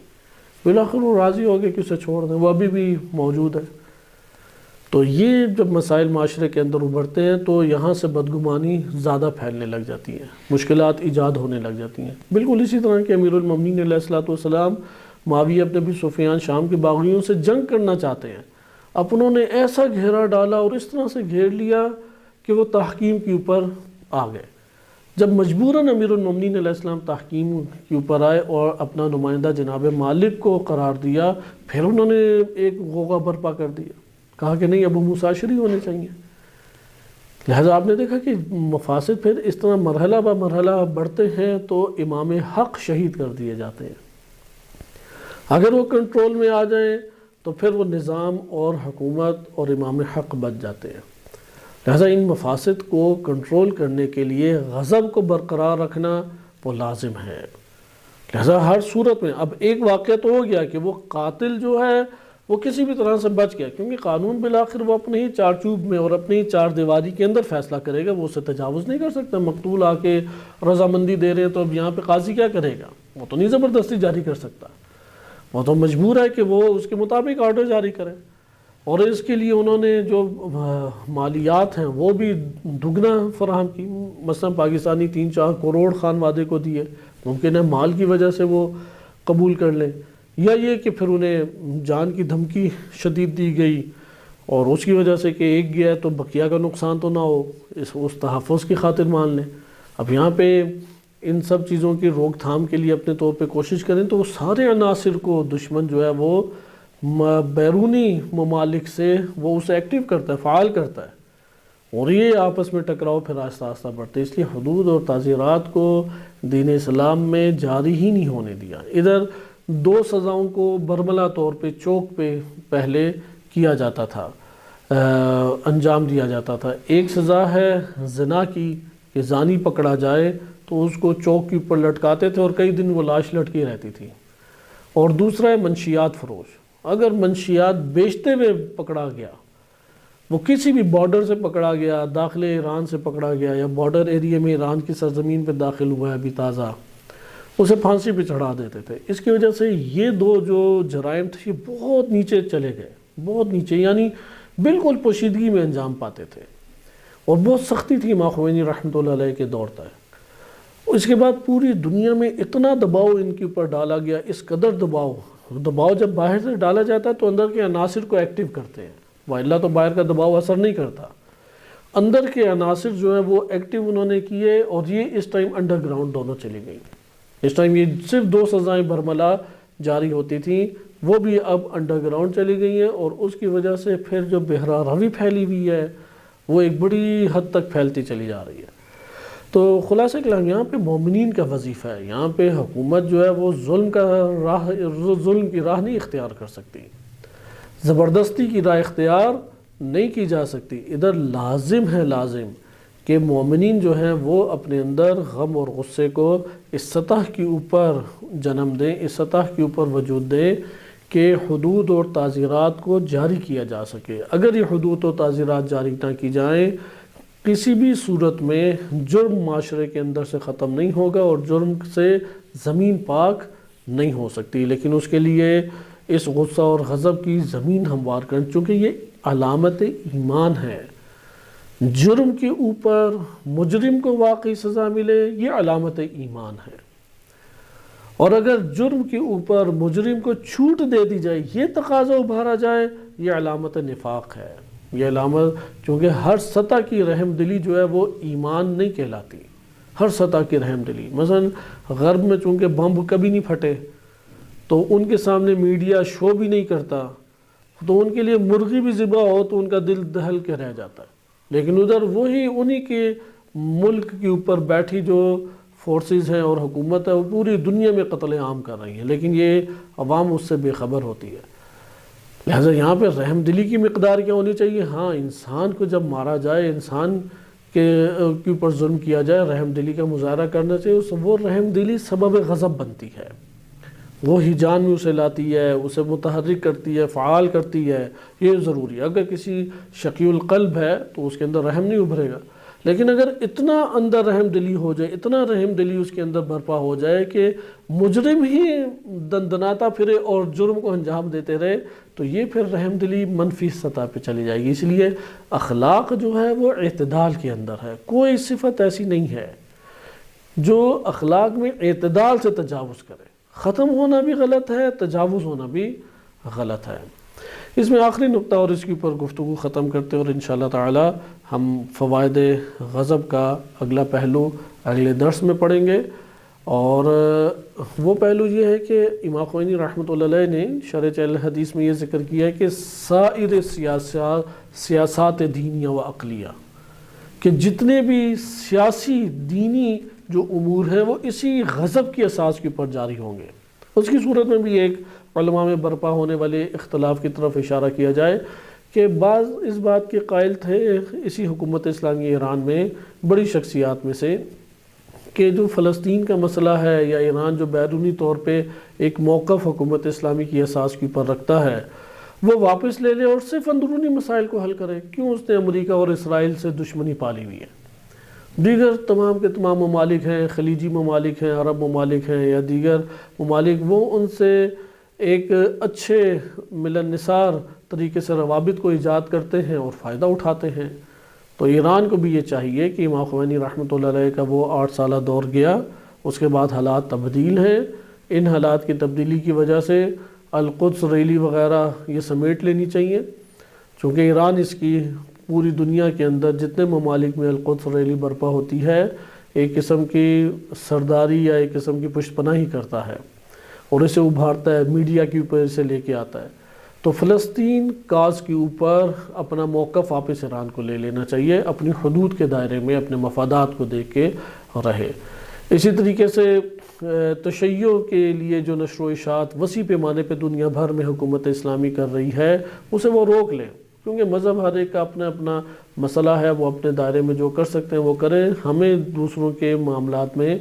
بالآخر وہ راضی ہو گئے کہ اسے چھوڑ دیں، وہ ابھی بھی موجود ہے۔ تو یہ جب مسائل معاشرے کے اندر ابھرتے ہیں تو یہاں سے بدگمانی زیادہ پھیلنے لگ جاتی ہے، مشکلات ایجاد ہونے لگ جاتی ہیں۔ بالکل اسی طرح کہ امیر المومنین علیہ الصلوۃ والسلام معاویہ بن ابی سفیان شام کے باغیوں سے جنگ کرنا چاہتے ہیں، اب انہوں نے ایسا گھیرا ڈالا اور اس طرح سے گھیر لیا کہ وہ تحکیم کے اوپر آ گئے۔ جب مجبوراً امیر المومنین علیہ السلام تحکیم کے اوپر آئے اور اپنا نمائندہ جناب مالک کو قرار دیا، پھر انہوں نے ایک غوغا برپا کر دیا، کہا کہ نہیں، ابو موسیٰ شری ہونے چاہیے۔ لہذا آپ نے دیکھا کہ مفاسد پھر اس طرح مرحلہ بہ مرحلہ بڑھتے ہیں تو امام حق شہید کر دیے جاتے ہیں۔ اگر وہ کنٹرول میں آ جائیں تو پھر وہ نظام اور حکومت اور امام حق بچ جاتے ہیں۔ لہذا ان مفاسد کو کنٹرول کرنے کے لیے غضب کو برقرار رکھنا وہ لازم ہے۔ لہذا ہر صورت میں اب ایک واقعہ تو ہو گیا کہ وہ قاتل جو ہے وہ کسی بھی طرح سے بچ گیا، کیونکہ قانون بالآخر وہ اپنے ہی چار چوب میں اور اپنی ہی چار دیواری کے اندر فیصلہ کرے گا، وہ اسے تجاوز نہیں کر سکتا۔ مقتول آ کے رضامندی دے رہے ہیں تو اب یہاں پہ قاضی کیا کرے گا؟ وہ تو نہیں زبردستی جاری کر سکتا، وہ تو مجبور ہے کہ وہ اس کے مطابق آرڈر جاری کرے، اور اس کے لیے انہوں نے جو مالیات ہیں وہ بھی دگنا فراہم کی۔ مثلا پاکستانی 3-4 کروڑ خان وادے کو دیے، ممکن ہے مال کی وجہ سے وہ قبول کر لیں، یا یہ کہ پھر انہیں جان کی دھمکی شدید دی گئی، اور اس کی وجہ سے کہ ایک گیا ہے تو بقیہ کا نقصان تو نہ ہو، اس تحفظ کی خاطر مان لیں۔ اب یہاں پہ ان سب چیزوں کی روک تھام کے لیے اپنے طور پہ کوشش کریں تو وہ سارے عناصر کو دشمن جو ہے وہ بیرونی ممالک سے وہ اسے ایکٹیو کرتا ہے، فعال کرتا ہے، اور یہ آپس میں ٹکراؤ پھر آہستہ آہستہ بڑھتے۔ اس لیے حدود اور تعزیرات کو دین اسلام میں جاری ہی نہیں ہونے دیا۔ ادھر 2 سزاؤں کو برملا طور پہ چوک پہ پہلے کیا جاتا تھا، انجام دیا جاتا تھا۔ ایک سزا ہے زنا کی کہ زانی پکڑا جائے تو اس کو چوک کے اوپر لٹکاتے تھے اور کئی دن وہ لاش لٹکی رہتی تھی، اور دوسرا ہے منشیات فروش۔ اگر منشیات بیچتے ہوئے پکڑا گیا، وہ کسی بھی بارڈر سے پکڑا گیا، داخل ایران سے پکڑا گیا یا بارڈر ایریا میں ایران کی سرزمین پہ داخل ہوا ہے ابھی تازہ، اسے پھانسی پہ چڑھا دیتے تھے۔ اس کی وجہ سے یہ 2 جو جرائم تھے یہ بہت نیچے چلے گئے، بہت نیچے، یعنی بالکل پوشیدگی میں انجام پاتے تھے، اور بہت سختی تھی امام خمینی رحمۃ اللہ علیہ کے دور تک۔ اس کے بعد پوری دنیا میں اتنا دباؤ ان کے اوپر ڈالا گیا، اس قدر دباؤ جب باہر سے ڈالا جاتا ہے تو اندر کے عناصر کو ایکٹیو کرتے ہیں، والا تو باہر کا دباؤ اثر نہیں کرتا، اندر کے عناصر جو ہیں وہ ایکٹیو انہوں نے کیے، اور یہ اس ٹائم انڈر گراؤنڈ دونوں چلی گئیں۔ اس ٹائم یہ صرف 2 سزائیں برملا جاری ہوتی تھیں، وہ بھی اب انڈر گراؤنڈ چلی گئی ہیں، اور اس کی وجہ سے پھر جو بہرا روی پھیلی ہوئی ہے وہ ایک بڑی حد تک پھیلتی چلی جا رہی ہے۔ تو خلاصہ کلام یہاں پہ مومنین کا وظیفہ ہے، یہاں پہ حکومت جو ہے وہ ظلم کی راہ نہیں اختیار کر سکتی، زبردستی کی راہ اختیار نہیں کی جا سکتی۔ ادھر لازم کہ مومنین جو ہیں وہ اپنے اندر غم اور غصے کو اس سطح کے اوپر جنم دیں، اس سطح کے اوپر وجود دیں کہ حدود اور تعزیرات کو جاری کیا جا سکے۔ اگر یہ حدود اور تعزیرات جاری نہ کی جائیں، کسی بھی صورت میں جرم معاشرے کے اندر سے ختم نہیں ہوگا، اور جرم سے زمین پاک نہیں ہو سکتی۔ لیکن اس کے لیے اس غصہ اور غضب کی زمین ہموار کریں، چونکہ یہ علامت ایمان ہے۔ جرم کے اوپر مجرم کو واقعی سزا ملے، یہ علامت ایمان ہے، اور اگر جرم کے اوپر مجرم کو چھوٹ دے دی جائے، یہ تقاضا ابھارا جائے، یہ علامت نفاق ہے۔ یہ علامت، چونکہ ہر سطح کی رحم دلی جو ہے وہ ایمان نہیں کہلاتی، ہر سطح کی رحم دلی۔ مثلا غرب میں چونکہ بم کبھی نہیں پھٹے تو ان کے سامنے میڈیا شو بھی نہیں کرتا، تو ان کے لیے مرغی بھی ذبح ہو تو ان کا دل دہل کے رہ جاتا ہے۔ لیکن ادھر وہی انہی کے ملک کے اوپر بیٹھی جو فورسز ہیں اور حکومت ہے وہ پوری دنیا میں قتل عام کر رہی ہیں، لیکن یہ عوام اس سے بے خبر ہوتی ہے۔ لہٰذا یہاں پہ رحم دلی کی مقدار کیا ہونی چاہیے؟ ہاں، انسان کو جب مارا جائے، انسان کے اوپر ظلم کیا جائے، رحم دلی کا مظاہرہ کرنا چاہیے۔ وہ رحم دلی سبب غضب بنتی ہے، وہ ہیجان میں اسے لاتی ہے، اسے متحرک کرتی ہے، فعال کرتی ہے، یہ ضروری ہے۔ اگر کسی شقی القلب ہے تو اس کے اندر رحم نہیں ابھرے گا، لیکن اگر اتنا اندر رحم دلی ہو جائے، اتنا رحم دلی اس کے اندر برپا ہو جائے کہ مجرم ہی دندناتا پھرے اور جرم کو انجام دیتے رہے، تو یہ پھر رحم دلی منفی سطح پہ چلی جائے گی۔ اس لیے اخلاق جو ہے وہ اعتدال کے اندر ہے، کوئی صفت ایسی نہیں ہے جو اخلاق میں اعتدال سے تجاوز کرے۔ ختم ہونا بھی غلط ہے، تجاوز ہونا بھی غلط ہے۔ اس میں آخری نقطہ اور اس کے اوپر گفتگو ختم کرتے ہیں، اور انشاءاللہ تعالی ہم فوائد غضب کا اگلا پہلو اگلے درس میں پڑھیں گے، اور وہ پہلو یہ ہے کہ امام خمینی رحمۃ اللہ علیہ نے شرح چہل حدیث میں یہ ذکر کیا ہے کہ سائر سیاسات دینیہ و عقلیہ، کہ جتنے بھی سیاسی دینی جو امور ہیں وہ اسی غضب کی اساس کے اوپر جاری ہوں گے۔ اس کی صورت میں بھی ایک علماء میں برپا ہونے والے اختلاف کی طرف اشارہ کیا جائے کہ بعض اس بات کے قائل تھے اسی حکومت اسلامی ایران میں بڑی شخصیات میں سے کہ جو فلسطین کا مسئلہ ہے یا ایران جو بیرونی طور پہ ایک موقف حکومت اسلامی کی اساس کے اوپر رکھتا ہے وہ واپس لے لے اور صرف اندرونی مسائل کو حل کرے. کیوں اس نے امریکہ اور اسرائیل سے دشمنی پالی ہوئی ہے؟ دیگر تمام کے تمام ممالک ہیں، خلیجی ممالک ہیں، عرب ممالک ہیں یا دیگر ممالک، وہ ان سے ایک اچھے ملن نثار طریقے سے روابط کو ایجاد کرتے ہیں اور فائدہ اٹھاتے ہیں. تو ایران کو بھی یہ چاہیے کہ امام خمینی رحمۃ اللہ علیہ کا وہ 8 سالہ دور گیا، اس کے بعد حالات تبدیل ہیں. ان حالات کی تبدیلی کی وجہ سے القدس ریلی وغیرہ یہ سمیٹ لینی چاہیے، چونکہ ایران اس کی پوری دنیا کے اندر جتنے ممالک میں القدس ریلی برپا ہوتی ہے ایک قسم کی سرداری یا ایک قسم کی پشت پناہی کرتا ہے اور اسے ابھارتا ہے، میڈیا کے اوپر اسے لے کے آتا ہے. تو فلسطین کاز کے اوپر اپنا موقف واپس ایران کو لے لینا چاہیے، اپنی حدود کے دائرے میں اپنے مفادات کو دیکھ کے رہے. اسی طریقے سے تشیع کے لیے جو نشر و اشاعت وسیع پیمانے پہ دنیا بھر میں حکومت اسلامی کر رہی ہے اسے وہ روک لیں، کیونکہ مذہب ہر ایک کا اپنا اپنا مسئلہ ہے، وہ اپنے دائرے میں جو کر سکتے ہیں وہ کریں. ہمیں دوسروں کے معاملات میں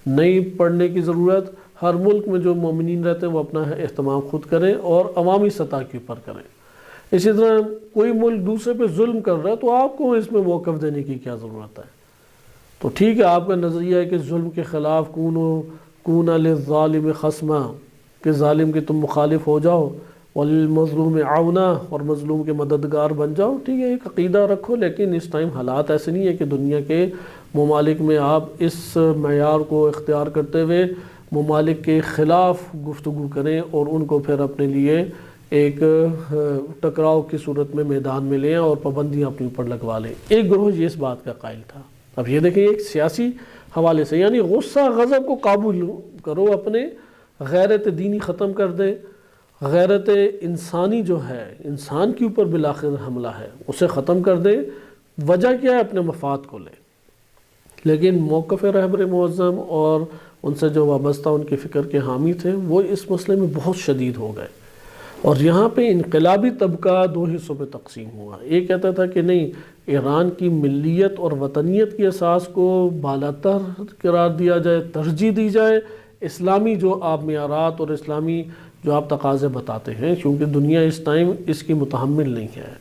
نہیں پڑنے کی ضرورت. ہر ملک میں جو مومنین رہتے ہیں وہ اپنا اہتمام خود کریں اور عوامی سطح کے اوپر کریں. اسی طرح کوئی ملک دوسرے پہ ظلم کر رہا ہے تو آپ کو اس میں موقف دینے کی کیا ضرورت ہے؟ تو ٹھیک ہے آپ کا نظریہ ہے کہ ظلم کے خلاف کون للظالم خصما، کہ ظالم کے تم مخالف ہو جاؤ، والمظلوم عونا، اور مظلوم کے مددگار بن جاؤ. ٹھیک ہے ایک عقیدہ رکھو، لیکن اس ٹائم حالات ایسے نہیں ہے کہ دنیا کے ممالک میں آپ اس معیار کو اختیار کرتے ہوئے ممالک کے خلاف گفتگو کریں اور ان کو پھر اپنے لیے ایک ٹکراؤ کی صورت میں میدان میں لیں اور پابندیاں اپنے اوپر لگوا لیں. ایک گروہ یہ اس بات کا قائل تھا. اب یہ دیکھیں ایک سیاسی حوالے سے، یعنی غصہ غضب کو قابو کرو، اپنے غیرت دینی ختم کر دے. غیرت انسانی جو ہے، انسان کے اوپر بالآخر حملہ ہے، اسے ختم کر دے. وجہ کیا ہے؟ اپنے مفاد کو لے. لیکن موقف رہبر معظم اور ان سے جو وابستہ ان کے فکر کے حامی تھے وہ اس مسئلے میں بہت شدید ہو گئے، اور یہاں پہ انقلابی طبقہ 2 حصوں پہ تقسیم ہوا. ایک کہتا تھا کہ نہیں، ایران کی ملیت اور وطنیت کی اساس کو بالاتر قرار دیا جائے، ترجیح دی جائے، اسلامی جو آپ معیارات اور اسلامی جو آپ تقاضے بتاتے ہیں، کیونکہ دنیا اس ٹائم اس کی متحمل نہیں ہے.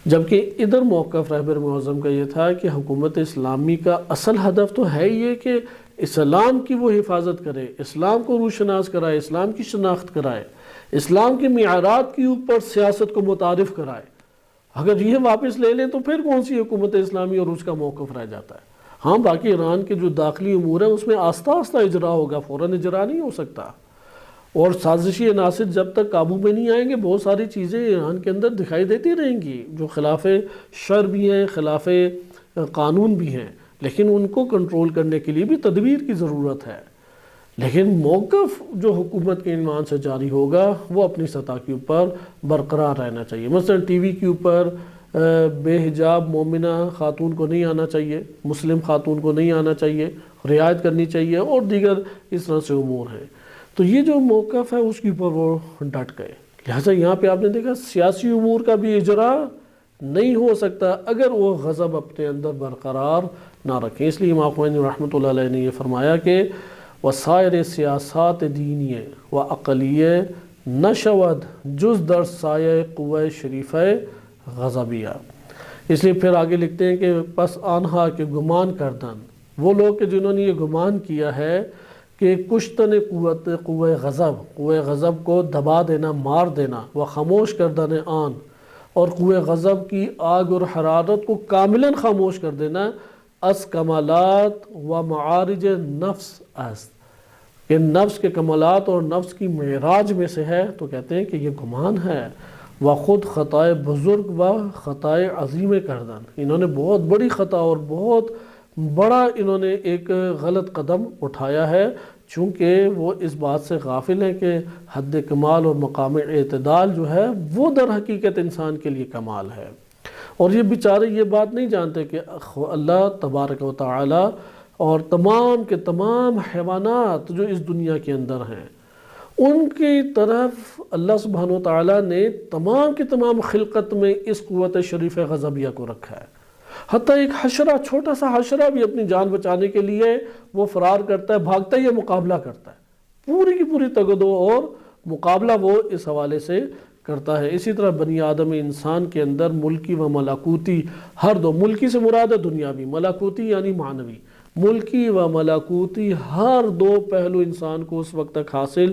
جبکہ ادھر موقف رہبر معظم کا یہ تھا کہ حکومت اسلامی کا اصل ہدف تو ہے یہ کہ اسلام کی وہ حفاظت کرے، اسلام کو روشناس کرائے، اسلام کی شناخت کرائے، اسلام کے معیارات کے اوپر سیاست کو متعارف کرائے. اگر یہ واپس لے لیں تو پھر کون سی حکومت اسلامی اور اس کا موقف رہ جاتا ہے. ہاں باقی ایران کے جو داخلی امور ہیں اس میں آہستہ آہستہ اجرا ہوگا، فوراً اجرا نہیں ہو سکتا. اور سازشی عناصر جب تک قابو میں نہیں آئیں گے بہت ساری چیزیں ایران کے اندر دکھائی دیتی رہیں گی جو خلاف شرع بھی ہیں، خلاف قانون بھی ہیں، لیکن ان کو کنٹرول کرنے کے لیے بھی تدبیر کی ضرورت ہے. لیکن موقف جو حکومت کے عنوان سے جاری ہوگا وہ اپنی سطح کے اوپر برقرار رہنا چاہیے. مثلا ٹی وی کے اوپر بے حجاب مومنہ خاتون کو نہیں آنا چاہیے، مسلم خاتون کو نہیں آنا چاہیے، رعایت کرنی چاہیے، اور دیگر اس طرح سے امور ہیں. تو یہ جو موقف ہے اس کے اوپر وہ ڈٹ گئے. لہٰذا یہاں پہ آپ نے دیکھا سیاسی امور کا بھی اجرا نہیں ہو سکتا اگر وہ غضب اپنے اندر برقرار نہ رکھیں. اس لیے امام خمینی رحمۃ اللہ علیہ نے یہ فرمایا کہ وسائر سیاسات دینیہ و عقلیہ نشود جز در سایہ قوہ شریفہ غضبیہ. اس لیے پھر آگے لکھتے ہیں کہ پس آنہا کے گمان کردن، وہ لوگ کہ جنہوں نے یہ گمان کیا ہے کہ کشتن قوہ غضب کو دبا دینا، مار دینا، وہ خاموش کردن آن، اور قوہ غضب کی آگ اور حرارت کو کاملاً خاموش کر دینا، از کمالات و معارج نفس است، کہ نفس کے کمالات اور نفس کی معراج میں سے ہے. تو کہتے ہیں کہ یہ گمان ہے. و خود خطائے بزرگ و خطائے عظیم کردن، انہوں نے بہت بڑی خطا اور بہت بڑا انہوں نے ایک غلط قدم اٹھایا ہے، چونکہ وہ اس بات سے غافل ہیں کہ حد کمال اور مقام اعتدال جو ہے وہ در حقیقت انسان کے لیے کمال ہے. اور یہ بیچارے یہ بات نہیں جانتے کہ اللہ تبارک و تعالی اور تمام کے تمام حیوانات جو اس دنیا کے اندر ہیں ان کی طرف اللہ سبحانہ وتعالیٰ نے تمام کی تمام خلقت میں اس قوت شریف غضبیہ کو رکھا ہے۔ حتیٰ ایک حشرہ، چھوٹا سا حشرہ بھی اپنی جان بچانے کے لیے وہ فرار کرتا ہے، بھاگتا ہے، یہ مقابلہ کرتا ہے، پوری کی پوری تگدو اور مقابلہ وہ اس حوالے سے کرتا ہے۔ اسی طرح بنی آدم انسان کے اندر ملکی و ملکوتی ہر دو، ملکی سے مراد ہے دنیاوی، ملکوتی یعنی معنوی، ملکی و ملکوتی ہر دو پہلو انسان کو اس وقت تک حاصل